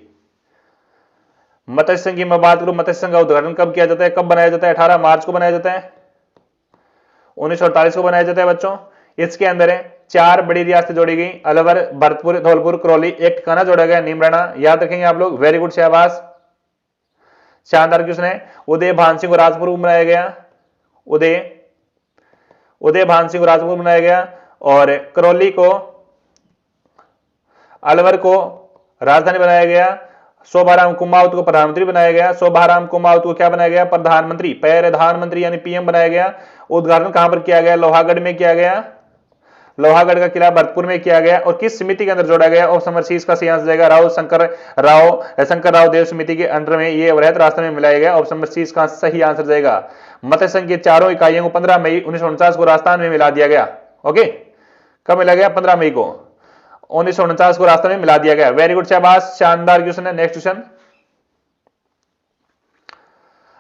मत्स्य संघ की मैं बात करूं, मत्स्य संघ का उद्घाटन कब किया जाता है, कब बनाया जाता है? 18 मार्च को बनाया जाता है, 1948 को बनाया जाता है बच्चों। इसके अंदर है 4 बड़ी रियासतें जोड़ी गई, अलवर, भरतपुर, धौलपुर, करौली, एक ठिकाना जोड़ा गया नीमराना। याद रखेंगे आप लोग। वेरी गुड, शाबाश, शानदार क्वेश्चन है। उदय भान सिंह को राजपुर बनाया गया, उदय भान सिंह को राजपुर बनाया गया। और करौली को, अलवर को राजधानी बनाया गया। शोभाराम कुमावत को प्रधानमंत्री बनाया गया। शोभाराम कुमावत को क्या बनाया गया? प्रधानमंत्री, प्रधानमंत्री यानी पीएम बनाया गया। उद्घाटन कहां पर किया गया? लोहागढ़ में किया गया। लोहागढ़ का किला भरतपुर में किया गया। और किस समिति के अंदर जोड़ा गया? ऑप्शन नंबर सी इसका सही आंसर जाएगा। शंकर राव देव समिति के अंडर में ये वृहत राजस्थान में मिलाया गया। ऑप्शन नंबर सी इसका सही आंसर जाएगा। मत्स्य संघ की चारों इकाइयों को 15 मई 1949 को राजस्थान में मिला दिया गया। ओके, कब मिला गया? 15 मई को 1949 को राजस्थान में मिला दिया गया। वेरी गुड, शाबाश, शानदार क्वेश्चन है। नेक्स्ट क्वेश्चन,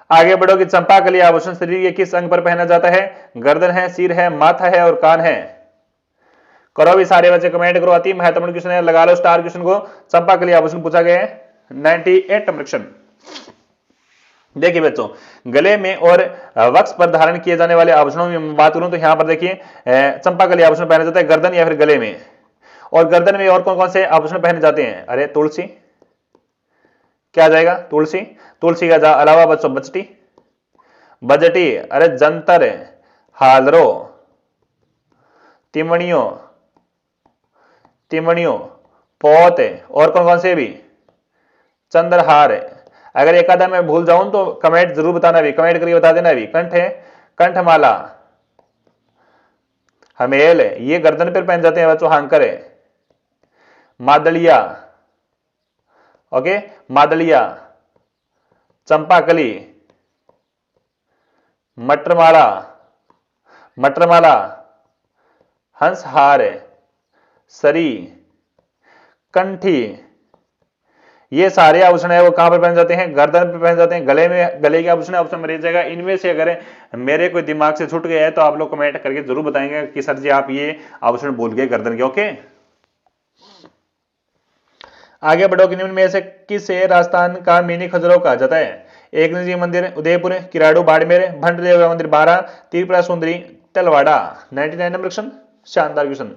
आगे बढ़ो कि चंपाकली आभूषण शरीर के किस अंग पर पहना जाता है? गर्दन है, सिर है, माथा है और कान है। करो भी सारे बच्चे, कमेंट करो। अति महत्वपूर्ण क्वेश्चन है, लगा लो स्टार क्वेश्चन को। चंपाकली आभूषण पूछा गया है 98 नंबर क्वेश्चन। देखिए बच्चों, गले में और वक्ष पर धारण किए जाने वाले आभूषणों में बात करूं तो यहां पर देखिए चंपाकली आभूषण पहना जाता है गर्दन या फिर गले में। और गर्दन में और कौन कौन से आभूषण पहने जाते हैं? अरे तुलसी, क्या जाएगा? तुलसी, तुलसी का अलावा बच्चों बचटी, बजटी, अरे जंतर, हालरो, तिमणियों, पोत, और कौन कौन से? भी चंद्रहार। अगर एक आधा मैं भूल जाऊं तो कमेंट जरूर बताना, भी कमेंट करके बता देना। भी कंठ है, कंठमाला, हमेल, ये गर्दन पर पहन जाते हैं बच्चों। हांकर है, मादलिया, ओके, मादलिया, चंपाकली, मटरमाला, हंसहार, सरी, कंठी, ये सारे आभूषण है वो कहां पर पहन जाते हैं? गर्दन पर पहन जाते हैं। गले में, गले के आभूषण ऑप्शन में रह जाएगा। इनमें से अगर मेरे कोई दिमाग से छूट गया है तो आप लोग कमेंट करके जरूर बताएंगे कि सर जी आप ये आभूषण भूल गए गर्दन के। ओके, आगे बढ़ो कि निम्न में से किसे राजस्थान का मिनी खजुराहो कहा जाता है? एक निजी मंदिर उदयपुर, किराड़ू बाड़मेर, भंडदेव मंदिर बारा, त्रिपुरा सुंदरी तलवाड़ा। 99 नंबर क्वेश्चन, शानदार क्वेश्चन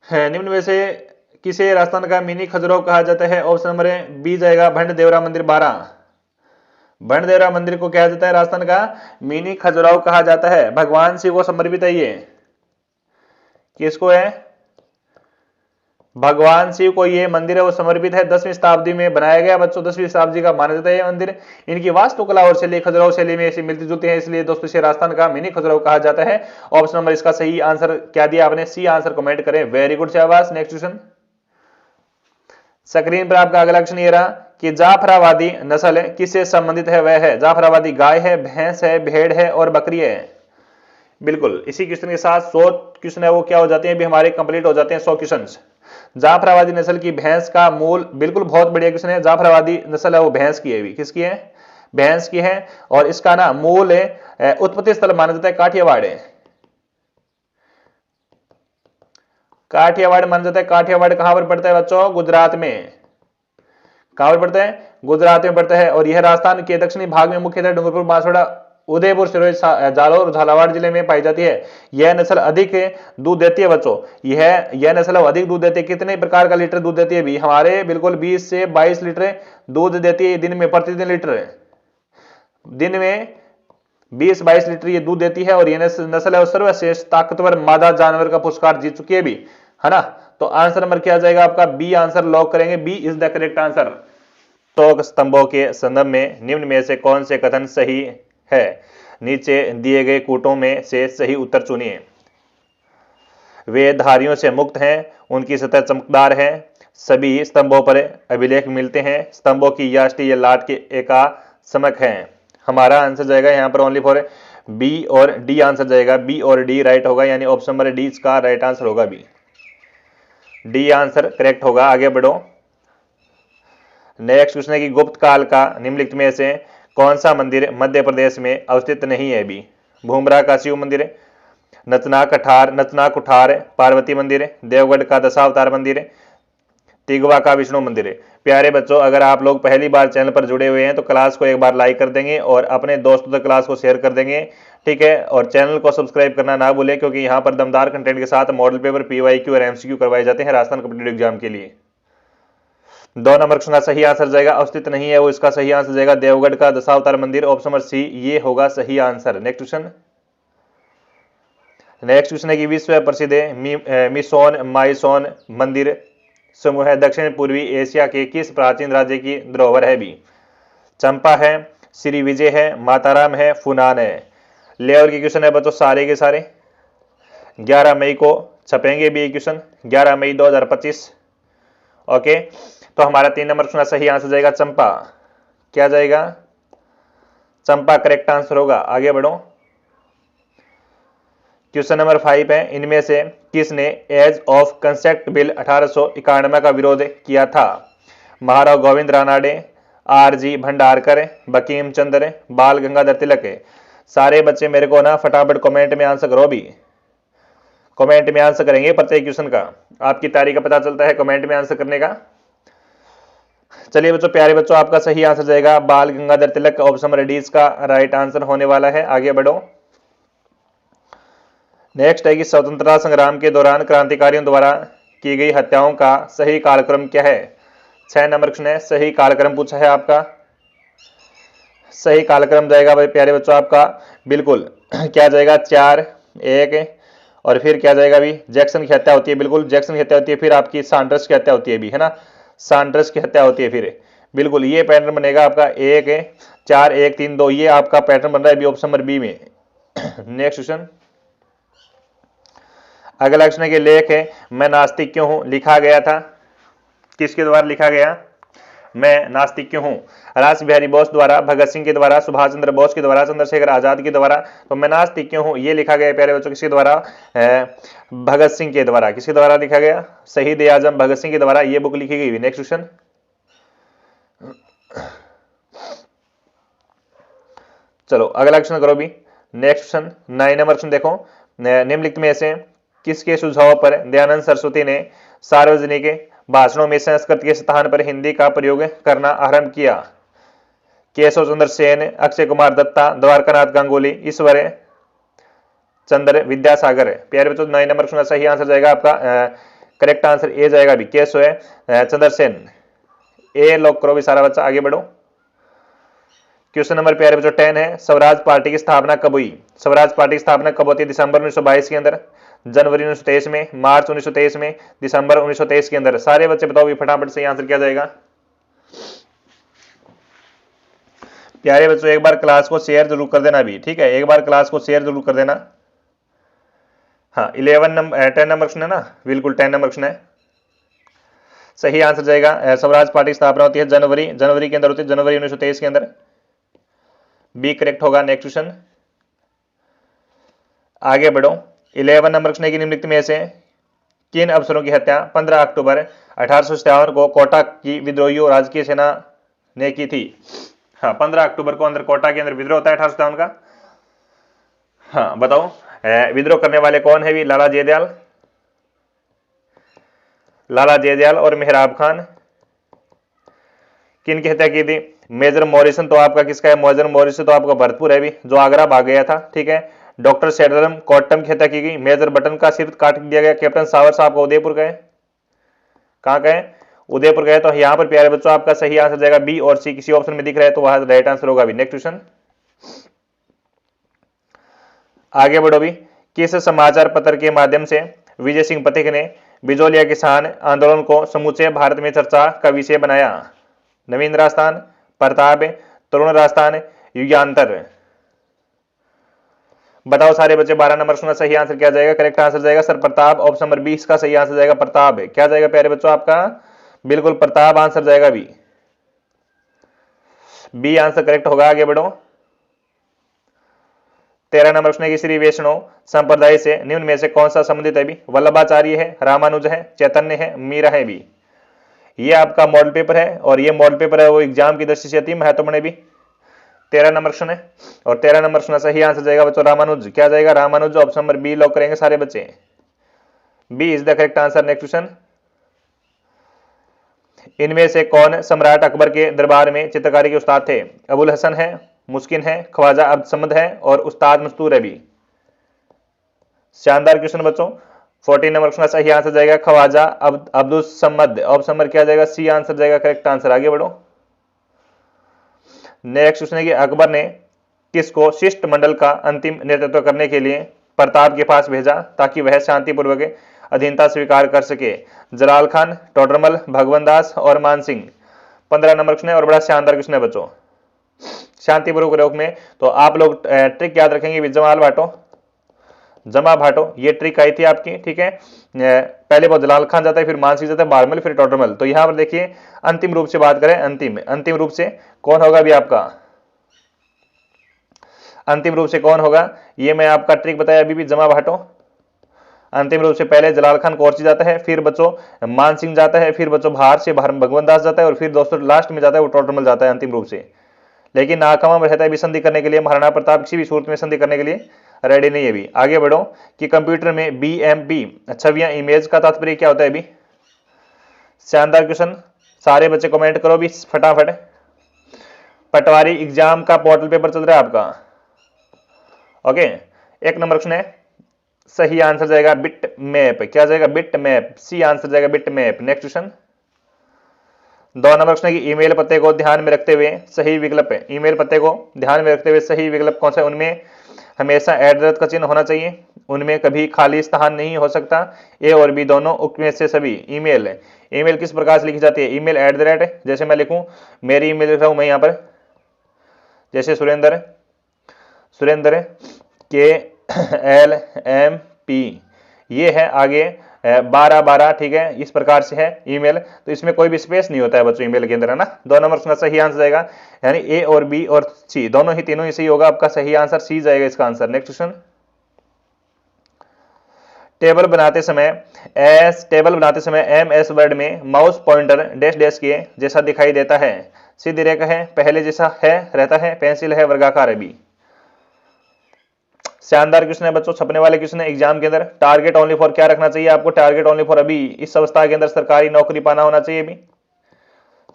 है। निम्न में से किसे राजस्थान का मिनी खजुराहो कहा जाता है? ऑप्शन नंबर बी जाएगा, भंडदेवरा मंदिर बारा। भंडदेवरा मंदिर को कहा जाता है राजस्थान का मिनी खजुराहो कहा जाता है। भगवान शिव को समर्पित है ये। किसको है? भगवान शिव को ये मंदिर है वो समर्पित है, 10वीं शताब्दी में बनाया गया बच्चों, 10वीं शताब्दी का माना जाता है ये मंदिर। इनकी वास्तुकला और शैली खजुराहो शैली में ऐसी मिलती जुलती है, इसलिए दोस्तों इसे राजस्थान का मिनी खजुराहो कहा जाता है। ऑप्शन नंबर इसका सही आंसर क्या दिया आपने, सी आंसर कमेंट करें। वेरी गुड, शाबाश। नेक्स्ट क्वेश्चन स्क्रीन पर आपका अगला क्वेश्चन ये रहा कि जाफराबादी नस्ल किससे संबंधित है, वह है जाफराबादी गाय है, भैंस है, भेड़ है और बकरी है। बिल्कुल इसी क्वेश्चन के साथ 100 क्वेश्चन है वो क्या हो जाते हैं, भी हमारे कंप्लीट हो जाते हैं 100 क्वेश्चन। जाफराबादी नस्ल की भैंस का मूल, बिल्कुल बहुत बढ़िया क्वेश्चन है। जाफराबादी नस्ल है वो भैंस की है, भी किसकी है, भैंस की है। और इसका ना मूल है उत्पत्ति स्थल माना जाता है काठियावाड़ है, काठियावाड़ माना जाता है। काठियावाड़ कहां पर पड़ता है बच्चों, गुजरात में। कहां पर पड़ता है, गुजरात में पड़ता है। और यह राजस्थान के दक्षिणी भाग में मुख्यतः डूंगरपुर, बांसवाड़ा, उदयपुर, सिरोही, जालौर और झालावाड़ जिले में पाई जाती है। यह नस्ल अधिक दूध देती है बच्चों, यह नस्ल अधिक दूध देती है। कितने प्रकार का लीटर दूध देती है भी, हमारे बिल्कुल 20 से 22 लीटर दूध देती है दिन में, प्रतिदिन लीटर, दिन में 20-22 लीटर ये दूध देती है। और यह नस्ल है सर्वश्रेष्ठ ताकतवर मादा जानवर का पुरस्कार जीत चुकी है भी, है ना। तो आंसर नंबर क्या जाएगा आपका, बी आंसर लॉक करेंगे, B is the correct answer. तो स्तंभों के संदर्भ में निम्न में से कौन से कथन सही है, नीचे दिए गए कूटों में से सही उत्तर चुनिए। वे धारियों से मुक्त हैं, उनकी सतह चमकदार है, सभी स्तंभों पर अभिलेख मिलते हैं, स्तंभों की याष्टि या लाट के एका समक है। हमारा आंसर जाएगा यहाँ पर ओनली फॉर बी और डी आंसर जाएगा, बी और डी राइट होगा, यानी ऑप्शन नंबर डी इसका राइट आंसर होगा, बी, डी आंसर करेक्ट होगा। आगे बढ़ो। नेक्स्ट क्वेश्चन है कि गुप्त काल का निम्नलिखित में से कौन सा मंदिर मध्य प्रदेश में अवस्थित नहीं है भी, भूमरा का शिव मंदिर, नचना कुठार पार्वती मंदिर, देवगढ़ का दशावतार मंदिर, तिगवा का विष्णु मंदिर। प्यारे बच्चों, अगर आप लोग पहली बार चैनल पर जुड़े हुए हैं तो क्लास को एक बार लाइक कर देंगे और अपने दोस्तों तक क्लास को शेयर कर देंगे, ठीक है। और चैनल को सब्सक्राइब करना ना भूलें, क्योंकि यहाँ पर दमदार कंटेंट के साथ मॉडल पेपर, PYQ और MCQ करवाए जाते हैं राजस्थान कॉम्पिटिटिव एग्जाम के लिए। 2 नंबर क्वेश्चन का सही आंसर जाएगा, अवस्थित नहीं है वो, इसका सही आंसर जाएगा देवगढ़ का दशावतार मंदिर, ऑप्शन नंबर सी ये होगा सही आंसर। नेक्स्ट क्वेश्चन है कि विश्व प्रसिद्ध मिसोन माइसोन मंदिर समूह है दक्षिण पूर्वी एशिया के किस प्राचीन राज्य की धरोहर है भी, चंपा है, श्री विजय है, माताराम है, फुनान है। लेआउट के क्वेश्चन है बच्चों सारे के सारे, 11 मई को छपेंगे भी ये क्वेश्चन, 11 मई 2025। ओके, तो हमारा 3 नंबर क्वेश्चन सही आंसर जाएगा चंपा, क्या जाएगा, चंपा करेक्ट आंसर होगा। आगे बढ़ो। क्वेश्चन नंबर 5 है, इनमें से किसने एज ऑफ कंसेप्ट बिल 1891 का विरोध किया था, महाराव गोविंद रानाडे, RG भंडारकर, बंकिम चंद्र, बाल गंगाधर तिलक। सारे बच्चे मेरे को ना फटाफट कमेंट में आंसर करो, भी कमेंट में आंसर करेंगे प्रत्येक क्वेश्चन का, आपकी तारीख का पता चलता है कमेंट में आंसर करने का। चलिए बच्चों, प्यारे बच्चों, आपका सही आंसर जाएगा बाल Gangadhar Tilak, option number D इसका राइट आंसर होने वाला है। आगे बढ़ो। नेक्स्ट है कि स्वतंत्रता संग्राम के दौरान क्रांतिकारियों द्वारा की गई हत्याओं का सही कालक्रम क्या है। 6 नंबर क्वेश्चन है, सही कालक्रम पूछा है आपका, सही कालक्रम जाएगा भाई प्यारे बच्चों आपका बिल्कुल क्या जाएगा 4, 1 और फिर क्या जाएगा भी, जैक्सन की हत्या होती है, बिल्कुल जैक्सन की हत्या होती है, फिर आपकी सैंडर्स की हत्या होती है भी, है ना, सैंडर्स की हत्या होती है, फिर बिल्कुल ये पैटर्न बनेगा आपका 1, 4, 1, 3, 2, ये आपका पैटर्न बन रहा है बी, ऑप्शन नंबर बी में। नेक्स्ट क्वेश्चन, अगला क्वेश्चन के लेख है मैं नास्तिक क्यों हूं, लिखा गया था, किसके द्वारा लिखा गया, मैं नास्तिक क्यों हूं, रास बिहारी बोस द्वारा, भगत सिंह के द्वारा, सुभाष चंद्र बोस के द्वारा, चंद्रशेखर आजाद के द्वारा। तो मैं नास्तिक क्यों हूं ये लिखा गया प्यारे बच्चों किसके द्वारा, भगत सिंह के द्वारा। किसके द्वारा लिखा गया, शहीद आजम भगत सिंह के द्वारा ये बुक लिखी गई। नेक्स्ट क्वेश्चन, चलो अगला क्वेश्चन करो भी। नेक्स्ट क्वेश्चन 9 नंबर क्वेश्चन देखो, निम्नलिखित में से किसके सुझाव पर दयानंद सरस्वती ने सार्वजनिक भाषणों में संस्कृत के स्थान पर हिंदी का प्रयोग करना आरंभ किया। केशव चंद्र सेन, अक्षय कुमार दत्ता, द्वारकानाथ गांगुली, ईश्वर चंद्र विद्यासागर। प्यारे बच्चों 9 नंबर क्वेश्चन सही आंसर जाएगा आपका, करेक्ट आंसर ए जाएगा भी, केशव चंद्र सेन, ए लॉक करो भी सारा बच्चा। आगे बढ़ो। क्वेश्चन नंबर प्यारे बच्चों 10 है, स्वराज पार्टी की स्थापना कब हुई। स्वराज पार्टी की स्थापना कब होती है, दिसंबर 1922 के अंदर, जनवरी 1923 में, मार्च 1923 में, दिसंबर 1923 के अंदर। सारे बच्चे बताओ भी फटाफट से आंसर क्या जाएगा। प्यारे बच्चों एक बार क्लास को शेयर जरूर कर देना भी, ठीक है, एक बार क्लास को शेयर जरूर कर देना। हाँ 10 नंबर क्वेश्चन है ना, बिल्कुल 10 नंबर क्वेश्चन है। सही आंसर जाएगा स्वराज पार्टी स्थापना होती है जनवरी के अंदर होती है, जनवरी 1923 के अंदर। बी करेक्ट होगा। नेक्स्ट क्वेश्चन आगे बढ़ो। 11 नंबर क्वेश्चन की निम्नलिखित में से किन अफसरों की हत्या 15 अक्टूबर 1857 को कोटा की विद्रोहियों राजकीय सेना ने की थी। हाँ 15 अक्टूबर को अंदर कोटा के अंदर विद्रोह होता है 1857 का। हाँ बताओ विद्रोह करने वाले कौन है भी, लाला जयदयाल और मेहराब खान। किन की हत्या की थी? मेजर मॉरिसन तो आपका किसका है? मेजर मॉरिसन तो आपका भरतपुर है भी, जो आगरा भाग गया था, ठीक है। डॉक्टर सेडरम कोट्टम की हत्या की गई। मेजर बटन का सिर काट दिया गया। कैप्टन सावर साहब को उदयपुर गए, कहां गए? उदयपुर गए। तो यहां पर प्यारे बच्चों आपका सही आंसर जाएगा बी और सी, किसी ऑप्शन में दिख रहा है तो वहां राइट आंसर होगा भी। नेक्स्ट क्वेश्चन आगे बढ़ो भी। किस समाचार पत्र के माध्यम से विजय सिंह पथिक ने बिजोलिया किसान आंदोलन को समूचे भारत में चर्चा का विषय बनाया? नवीन राजस्थान, प्रताप, तरुण राजस्थान, युगांतर। बताओ सारे बच्चे 12 नंबर सुना, सही आंसर क्या जाएगा? करेक्ट आंसर जाएगा सर प्रताप। ऑप्शन नंबर 20 का सही आंसर जाएगा प्रताप। क्या जाएगा प्यारे बच्चों आपका? बिल्कुल प्रताप आंसर जाएगा बी आंसर करेक्ट होगा। आगे बढ़ो। 13 नंबर प्रश्न की श्री वैष्णव संप्रदाय से निम्न में से कौन सा संबंधित है भी? वल्लभाचार्य है, रामानुज है, चैतन्य है, मीरा है भी। ये आपका मॉडल पेपर है और ये मॉडल पेपर है वो एग्जाम की दृष्टि से अति महत्वपूर्ण है भी। 13 नंबर क्वेश्चन है और 13 नंबर क्वेश्चन सही आंसर जाएगा बच्चों रामानुज। क्या जाएगा? Ramanuj. Option number B lock करेंगे सारे बच्चे। B is the correct answer. Next question इनमें से कौन सम्राट अकबर के दरबार में चित्रकारी के उस्ताद थे? अबुल हसन है, मुस्किन है, ख्वाजा अब्द समद है और उस्ताद मस्तूर है भी। शानदार क्वेश्चन बच्चों। 14 नंबर क्वेश्चन सही आंसर जाएगा ख्वाजा अब्दुल समद। ऑप्शन नंबर क्या जाएगा? सी आंसर जाएगा करेक्ट आंसर। आगे बढ़ो। नेक्स्ट क्वेश्चन है कि अकबर ने किसको शिष्टमंडल का अंतिम नेतृत्व करने के लिए प्रताप के पास भेजा ताकि वह शांतिपूर्वक अधीनता स्वीकार कर सके? जलाल खान, टोडरमल, भगवंत दास और मान सिंह। 15 नंबर क्वेश्चन है और बड़ा शानदार क्वेश्चन है बच्चों। शांतिपूर्वक रोक में तो आप लोग ट्रिक याद रखेंगे, जमा भाटो ये ट्रिक आई थी आपकी, ठीक है। पहले वो जलाल खान जाता है, फिर मान सिंह जाता है, बारमल, फिर टोडरमल। तो यहां पर देखिए अंतिम रूप से बात करें, अंतिम रूप से कौन होगा भी आपका? अंतिम रूप से कौन होगा ये मैं आपका ट्रिक बताया अभी भी, जमा भाटो। अंतिम रूप से पहले जलाल खान कोर्ची जाता है, फिर बच्चों मान सिंह जाता है, फिर बच्चों बाहर से भगवंत दास जाता है और फिर दोस्तों लास्ट में जाता है वो टोडरमल जाता है अंतिम रूप से। लेकिन नाकामा रहता है भी संधि करने के लिए। महाराणा प्रताप किसी भी सूरत में संधि करने के लिए रेडी नहीं है भी। आगे बढ़ो कि कंप्यूटर में BMP छवियां इमेज का तात्पर्य क्या होता है भी? शानदार क्वेश्चन, सारे बच्चे कमेंट करो भी फटाफट। पटवारी एग्जाम का पोर्टल पेपर चल रहा है आपका, ओके। 1 नंबर क्वेश्चन है, सही आंसर जाएगा बिट मैप। क्या जाएगा? Bit map. सी आंसर जाएगा bit map. Next question 2 number question की ईमेल पते को ध्यान में रखते हुए सही विकल्प है। ईमेल पते को ध्यान में रखते हुए सही विकल्प कौन सा है? उनमें हमेशा एट का चिन्ह होना चाहिए, उनमें कभी खाली स्थान नहीं हो सकता, ए और बी दोनों, उक्त में से सभी। ईमेल किस प्रकार से लिखी जाती है? ईमेल @ जैसे मैं लिखूं, मेरी ईमेल लिख रहा हूं मैं यहां पर, जैसे सुरेंद्र KLMP, ये है आगे 1212, ठीक है, इस प्रकार से है ईमेल। तो इसमें कोई भी स्पेस नहीं होता है बच्चों ईमेल के अंदर, है ना। 2 नंबर का सही आंसर जाएगा, यानी ए और बी और सी दोनों ही, तीनों ही सही होगा। आपका सही आंसर सी जाएगा इसका आंसर। नेक्स्ट क्वेश्चन टेबल बनाते समय MS वर्ड में माउस पॉइंटर डैश डैश के जैसा दिखाई देता है। सीधी रेखा है, पहले जैसा है रहता है, पेंसिल है, वर्गाकार है भी। शानदार क्वेश्चन है बच्चों, छपने वाले क्वेश्चन है एग्जाम के अंदर। टारगेट ओनली फॉर क्या रखना चाहिए आपको? टारगेट ओनली फॉर अभी इस अवस्था के अंदर सरकारी नौकरी पाना होना चाहिए भी।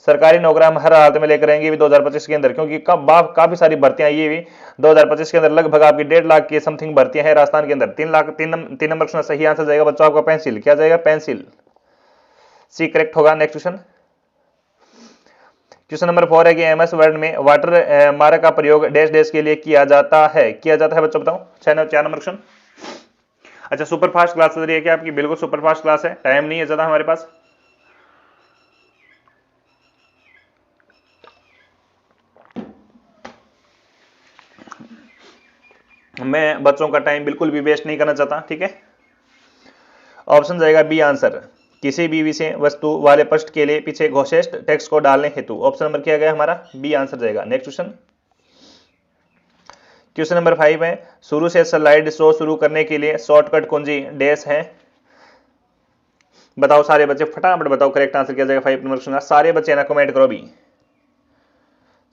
सरकारी नौकरी हम हर हालत में लेकर आएंगे भी 2025 के अंदर, क्योंकि काफी सारी भर्तियां ये भी 2025 के अंदर लगभग आपकी 1.5 लाख की समथिंग भर्तियां हैं राजस्थान के अंदर। 3 नंबर क्वेश्चन सही आंसर जाएगा बच्चों आपका पेंसिल। क्या जाएगा? पेंसिल। सी करेक्ट होगा। नेक्स्ट क्वेश्चन नंबर 4 है कि MS वर्ड में वाटर मार्क का प्रयोग डैश डैश के लिए किया जाता है बच्चों, बताओ। 4 नंबर क्वेश्चन अच्छा, सुपर फास्ट क्लास चल रही है क्या आपकी? बिल्कुल सुपर फास्ट क्लास है, टाइम नहीं है ज्यादा हमारे पास। मैं बच्चों का टाइम बिल्कुल भी वेस्ट नहीं करना चाहता, ठीक है। ऑप्शन जाएगा बी आंसर, किसी भी विषय वस्तु वाले पृष्ठ के लिए पीछे घोषित टेक्स्ट को डालने हेतु। ऑप्शन नंबर क्या गया हमारा? बी आंसर जाएगा। नेक्स्ट क्वेश्चन, क्वेश्चन नंबर 5 है, शुरू से स्लाइड शो शुरू करने के लिए शॉर्टकट कुंजी डैश है। बताओ सारे बच्चे फटाफट बताओ करेक्ट आंसर क्या जाएगा 5 नंबर क्वेश्चन का। सारे बच्चे ना कमेंट करो भी,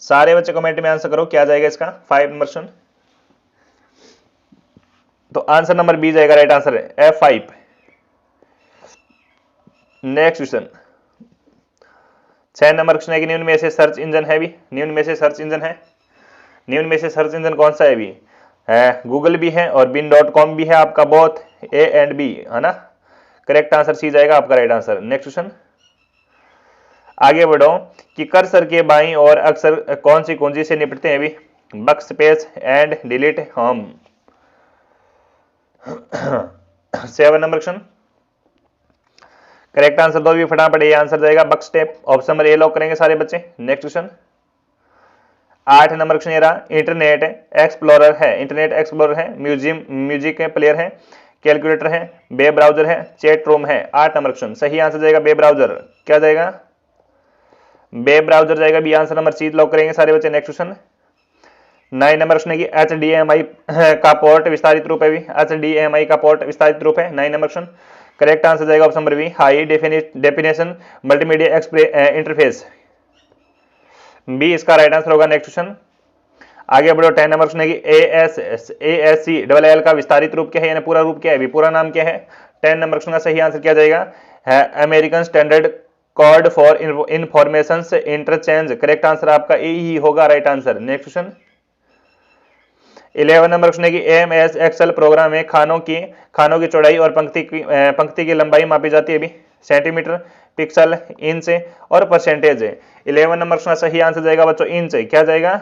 सारे बच्चे कमेंट में आंसर करो क्या जाएगा इसका 5 नंबर क्वेश्चन। तो आंसर नंबर बी जाएगा, राइट आंसर है F5। Next question, 6 number question है कि निम्न में से सर्च इंजन है भी, निम्न में से सर्च इंजन है, निम्न में से सर्च इंजन कौन सा है भी? है गूगल भी है और bin.com भी है आपका, बोथ A एंड B है ना। करेक्ट आंसर सी जाएगा आपका, राइट आंसर। नेक्स्ट क्वेश्चन, आगे बढ़ो कि कर्सर के बाईं और अक्सर कौन सी कुंजी से निपटते हैं भी? Backspace and delete home. 7 number question, correct answer दो भी फटाफट, ये आंसर जाएगा बकस्टेप। ऑप्शन नंबर ए लॉक करेंगे सारे बच्चे। नेक्स्ट क्वेश्चन, 8 नंबर क्वेश्चन ये रहा, इंटरनेट एक्सप्लोरर है, इंटरनेट एक्सप्लोरर है, म्यूजिक प्लेयर है, कैलकुलेटर है, वेब ब्राउजर है, चैट रूम है। 8 नंबर क्वेश्चन, सही आंसर जाएगा वेब ब्राउजर। क्या जाएगा? वेब ब्राउजर जाएगा B answer number C lock करेंगे सारे बच्चे। नेक्स्ट क्वेश्चन, 9 नंबर क्वेश्चन है कि HDMI का पोर्ट विस्तारित रूप है भी, HDMI का पोर्ट विस्तारित रूप है। 9 नंबर क्वेश्चन, करेक्ट आंसर जाएगा option number B, high definition multimedia interface, B इसका राइट आंसर होगा। नेक्स्ट क्वेश्चन, आगे बढ़ो। 10 नंबर क्वेश्चन है कि ASC का विस्तारित रूप क्या है, यानी पूरा रूप क्या है भी, पूरा नाम क्या है? 10 नंबर क्वेश्चन का सही आंसर क्या जाएगा? है American standard code for information interchange. Correct answer आपका ए ही होगा, right answer. Next question, 11 number question है कि MS एक्सेल प्रोग्राम में खानों की चौड़ाई और पंक्ति की लंबाई मापी जाती है भी, सेंटीमीटर, पिक्सल, इंच और परसेंटेज। 11 नंबर क्वेश्चन सही आंसर जाएगा बच्चों इंच। क्या जाएगा?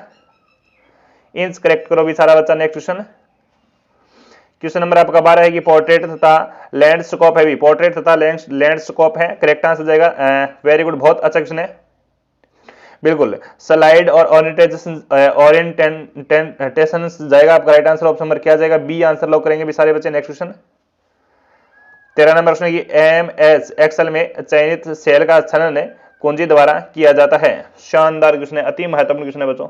इंच करेक्ट करो भी सारा बच्चा। नेक्स्ट क्वेश्चन, क्वेश्चन नंबर आपका 12 है कि पोर्ट्रेट तथा लैंडस्केप है भी, पोर्ट्रेट तथा लैंडस्केप है। करेक्ट आंसर जाएगा वेरी गुड, बहुत अच्छा क्वेश्चन है बिल्कुल। स्लाइड और ओरिएंटेशन जाएगा आपका राइट आंसर। ऑप्शन नंबर क्या जाएगा? बी आंसर लॉक करेंगे भी सारे बच्चे। नेक्स्ट क्वेश्चन, 13 नंबर क्वेश्चन है कि MS एक्सेल में चयनित सेल का छनन कुंजी द्वारा किया जाता है। शानदार क्वेश्चन है, अति महत्वपूर्ण क्वेश्चन है बच्चों।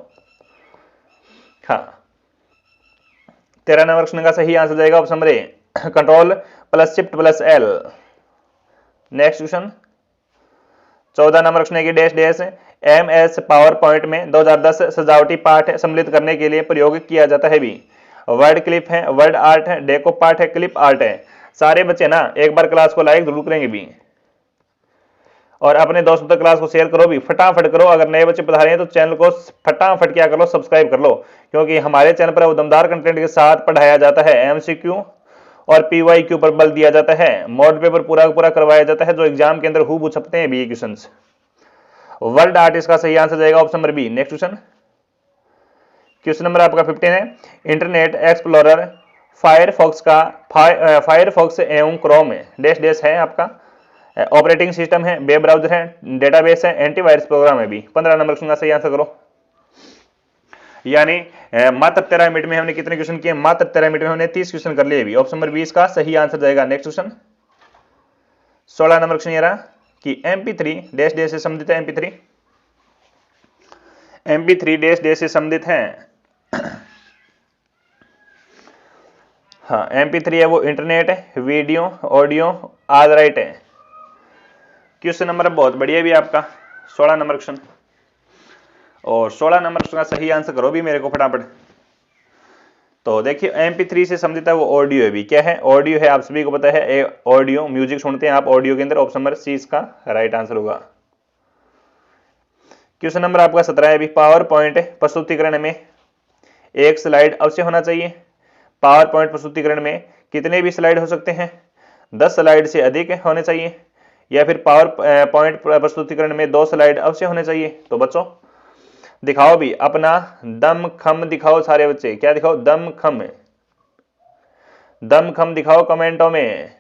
हाँ, 13 नंबर क्वेश्चन का सही आंसर जाएगा option number A, control plus shift plus L। Next question, 14 number question है कि dash dash MS power point में 2010 सजावटी पाठ सम्मिलित करने के लिए प्रयोग किया जाता है भी, वर्ड क्लिप है, वर्ड आर्ट है, डेको पार्ट है, क्लिप आर्ट है। सारे बच्चे ना एक बार क्लास को लाइक जरूर करेंगे भी, और अपने दोस्तों तक क्लास को शेयर करो भी, फटाफट करो। अगर नए बच्चे पढ़ा रहे हैं तो चैनल को फटाफट क्या कर लो, सब्सक्राइब कर लो, क्योंकि हमारे चैनल पर दमदार कंटेंट के साथ पढ़ाया जाता है। MCQ और PYQ पर बल दिया जाता है, मॉडल पेपर पूरा पूरा करवाया जाता है, जो एग्जाम के अंदर हूबहू छपते हैं भी क्वेश्चन। वर्ल्ड आर्ट इसका सही आंसर जाएगा option number B. Next question, question number आपका 15 है, इंटरनेट एक्सप्लोरर फायरफॉक्स एवं क्रोम डैश डैश है आपका, ऑपरेटिंग सिस्टम है, वेब ब्राउजर है, डेटाबेस है, एंटीवायरस प्रोग्राम है भी। 15 नंबर क्वेश्चन का सही आंसर करो। यानी मात्र 13 मिनट में हमने कितने क्वेश्चन किए? मात्र 13 मिनट में हमने 30 क्वेश्चन कर लिए भी। ऑप्शन नंबर 20 का सही आंसर जाएगा। नेक्स्ट क्वेश्चन, 16 नंबर क्वेश्चन ये रहा कि MP3 डैश डैश से संबंधित है। MP3 डैश डैश से संबंधित है। हाँ, MP3 है वो इंटरनेट है, वीडियो, ऑडियो आदि राइट है। क्वेश्चन नंबर बहुत बढ़िया भी आपका 16 नंबर क्वेश्चन, और 16 नंबर क्वेश्चन का सही आंसर करो भी मेरे को फटाफट। तो देखिए MP3 से संबंधित है वो ऑडियो है भी। क्या है? ऑडियो है, आप सभी को पता है, ऑडियो म्यूजिक सुनते हैं आप ऑडियो के अंदर। ऑप्शन नंबर सी इसका राइट आंसर होगा। क्वेश्चन नंबर आपका 17 है भी, पावर पॉइंट प्रस्तुतिकरण में एक स्लाइड अवश्य होना चाहिए। पावर पॉइंट प्रस्तुतिकरण में कितने भी स्लाइड हो सकते हैं? 10 स्लाइड से अधिक होने चाहिए, या फिर पावर पॉइंट प्रस्तुतिकरण में 2 स्लाइड अवश्य होने चाहिए। तो बच्चों दिखाओ भी अपना दम खम दिखाओ सारे बच्चे। क्या दिखाओ? दम खम। दम खम दिखाओ कमेंटों में,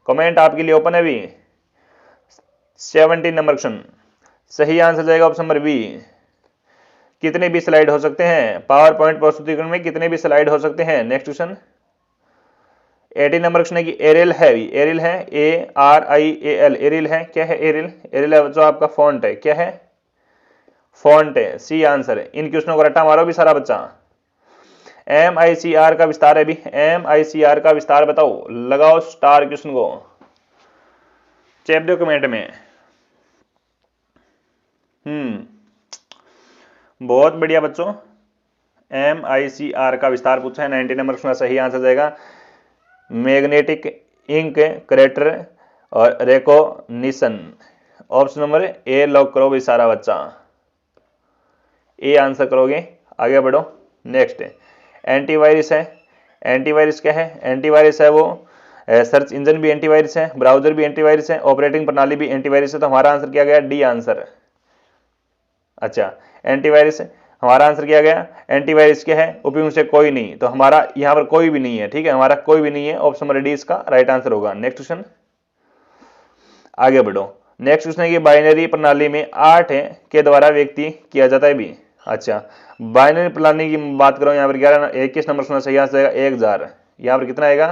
कमेंट आपके लिए ओपन है भी। 17 नंबर क्वेश्चन, सही आंसर जाएगा ऑप्शन नंबर बी। कितने भी स्लाइड हो सकते हैं पावर पॉइंट प्रस्तुतिकरण में, कितने भी स्लाइड हो सकते हैं। नेक्स्ट क्वेश्चन 18 नंबर क्वेश्चन है कि एरियल है भी, एरियल है ARIAL, एरियल है, क्या है एरियल। एरियल है जो आपका फॉन्ट है, क्या है फॉन्ट है, सी आंसर है। इन क्वेश्चनों को रट्टा मारो भी सारा बच्चा। MICR का विस्तार है भी, MICR का विस्तार बताओ, लगाओ स्टार क्वेश्चन को, चेप दो कमेंट में। बहुत बढ़िया बच्चों, MICR का विस्तार पूछा है। 90 नंबर क्वेश्चन का सही आंसर जाएगा मैग्नेटिक इंक करेक्टर और रेकोनिशन। ऑप्शन नंबर ए लॉक करो भी सारा बच्चा, ए आंसर करोगे। आगे बढ़ो। नेक्स्ट एंटीवायरस है, एंटीवायरस क्या है, एंटीवायरस है वो सर्च इंजन भी एंटीवायरस है, ब्राउजर भी एंटीवायरस है, ऑपरेटिंग प्रणाली भी एंटीवायरस है। तो हमारा आंसर क्या गया, डी आंसर। अच्छा, एंटीवायरस हमारा आंसर क्या गया, एंटीवायरस क्या है, उपयोग से कोई नहीं, तो हमारा यहां पर कोई भी नहीं है, ठीक है, हमारा कोई भी नहीं है, ऑप्शन नंबर डी इसका राइट आंसर होगा। नेक्स्ट क्वेश्चन आगे बढ़ो। नेक्स्ट क्वेश्चन है कि बाइनरी प्रणाली में 8 के द्वारा व्यक्ति किया जाता है भी। अच्छा, बाइनरी प्रणाली की बात करो, यहाँ पर 21 नंबर सुना सही आंसर आएगा 1000। यहाँ पर कितना आएगा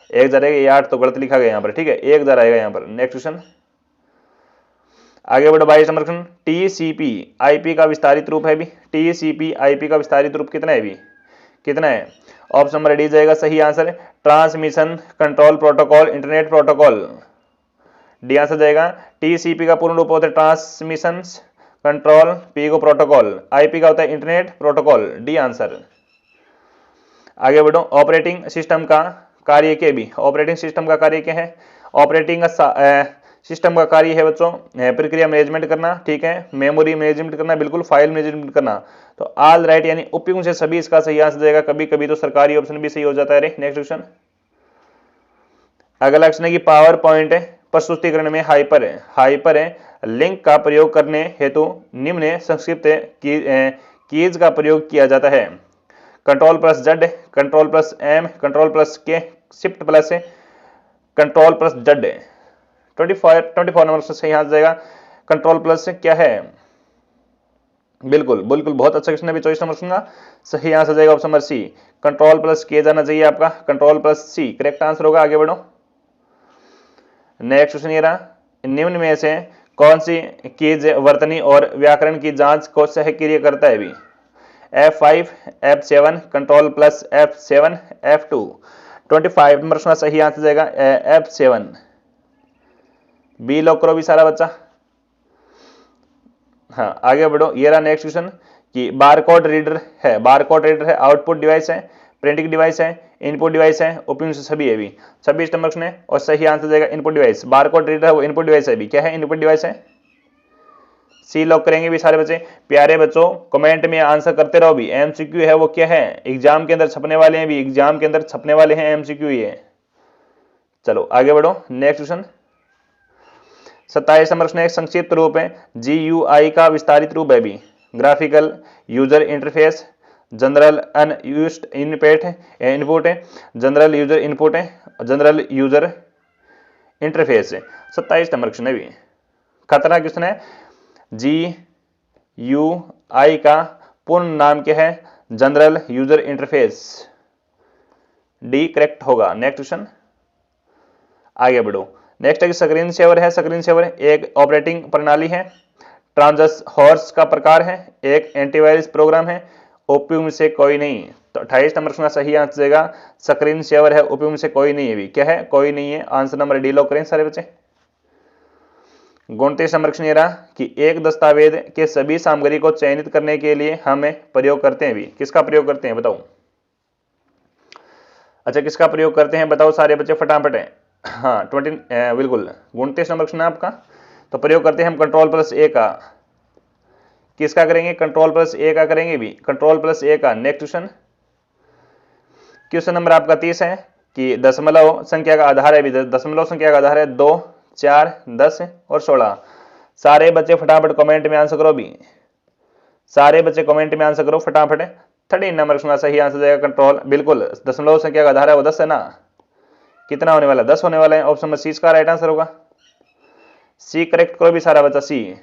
1000 आएगा, ये 8 तो गलत लिखा गया यहाँ पर, ठीक है 1000 आएगा यहाँ पर। नेक्स्ट क्वेश्चन आगे बढ़ो। 22 नंबर क्वेश्चन, TCP/IP का विस्तारित रूप है भी, TCP/IP का विस्तारित रूप कितना है भी, कितना है। ऑप्शन नंबर डी जाएगा सही answer, transmission control protocol internet protocol, D answer जाएगा। TCP का पूर्ण रूप होता है ट्रांसमिशन कंट्रोल, पी को प्रोटोकॉल, IP का होता है इंटरनेट प्रोटोकॉल, डी आंसर। आगे बढ़ो। ऑपरेटिंग सिस्टम का कार्य क्या भी, ऑपरेटिंग सिस्टम का कार्य क्या है, ऑपरेटिंग सिस्टम का कार्य है बच्चों प्रक्रिया मैनेजमेंट करना, ठीक है, मेमोरी मैनेजमेंट करना, बिल्कुल फाइल मैनेजमेंट करना। तो ऑल राइट यानी उपयुक्त से सभी इसका सही आंसर जाएगा। कभी कभी तो सरकारी ऑप्शन भी सही हो जाता है। नेक्स्ट क्वेश्चन अगला क्वेश्चन है कि पावर पॉइंट प्रस्तुतिकरण में हाइपर लिंक का प्रयोग करने हेतु निम्न संक्षिप्त कीज का प्रयोग किया जाता है। Ctrl+Z, Ctrl+M, Ctrl+K, Shift+ Ctrl+Z। 24 number से सही आंसर जाएगा Ctrl+ क्या है, बिल्कुल बिल्कुल बहुत अच्छा क्वेश्चन है। 24 नंबर का सही आंसर जाएगा ऑप्शन नंबर सी, Ctrl+K जाना चाहिए आपका, Ctrl+C करेक्ट आंसर होगा। आगे बढ़ो। नेक्स्ट क्वेश्चन ये रहा, निम्न में से कौन सी कीज वर्तनी और व्याकरण की जांच को सहक्रिय करता है भी। F5, F7, Ctrl+F7, F2। 25 number का सही आंसर जाएगा F7, बी लॉक करो भी सारा बच्चा। हाँ आगे बढ़ो। ये रहा नेक्स्ट क्वेश्चन कि बारकोड रीडर है, बारकोड रीडर है, आउटपुट डिवाइस है, प्रिंटिंग डिवाइस है, इनपुट डिवाइस है, उपयुक्त से सभी है भी। 26 नंबर क्वेश्चन है और सही आंसर जाएगा इनपुट डिवाइस। बारकोड रीडर है वो इनपुट डिवाइस है भी, क्या है इनपुट डिवाइस है, सी लॉक करेंगे भी सारे बच्चे। प्यारे बच्चों कमेंट में आंसर करते रहो भी। MCQ है वो क्या है, एग्जाम के अंदर छपने वाले हैं भी, एग्जाम के अंदर छपने वाले हैं MCQ ये। चलो आगे बढ़ो। नेक्स्ट क्वेश्चन 27 नंबर क्वेश्चन संक्षिप्त रूप है GUI का विस्तारित रूप है भी। Graphical user interface, general unused input है, जनरल यूजर इनपुट है, जनरल यूजर इंटरफेस है। 27 नंबर क्वेश्चन है भी, खतरनाक क्वेश्चन है। GUI का पूर्ण नाम क्या है, general user interface, D correct होगा। नेक्स्ट क्वेश्चन आगे बढ़ो। नेक्स्ट है कि स्क्रीन सेवर है, स्क्रीन सेवर एक ऑपरेटिंग प्रणाली है, ट्रांजस हॉर्स का प्रकार है, एक एंटीवायरस प्रोग्राम है, उपयोग में से कोई नहीं। तो 28 नंबर का सही आंसर देगा स्क्रीन सेवर है, उपयोग में से कोई नहीं है भी, क्या है कोई नहीं है। आंसर नंबर डी लॉक करें सारे बच्चे। 29 नंबर क्वेश्चन ये रहा कि एक दस्तावेज के सभी सामग्री को चयनित करने के लिए हमें प्रयोग करते हैं भी, किसका प्रयोग करते हैं बताओ। अच्छा किसका प्रयोग करते हैं बताओ सारे बच्चे फटाफट है। हाँ 20 बिल्कुल 29 नंबर क्वेश्चन है आपका। तो प्रयोग करते हैं हम Ctrl+A का, किसका करेंगे Ctrl+A का करेंगे भी, Ctrl+A का। नेक्स्ट क्वेश्चन क्वेश्चन नंबर आपका 30 है कि दशमलव संख्या का आधार है भी, दशमलव संख्या का आधार है 2, 4, 10 और 16। सारे बच्चे फटाफट कमेंट में आंसर करो भी, सारे बच्चे कमेंट में आंसर करो फटाफट। 13 नंबर का सही आंसर जाएगा कंट्रोल। बिल्कुल, दशमलव संख्या का आधार है वो 10 है ना, कितना होने वाला है 10 होने वाला है। ऑप्शन नंबर सी इसका राइट आंसर होगा। सी करेक्ट करो भी सारा बच्चा, सी।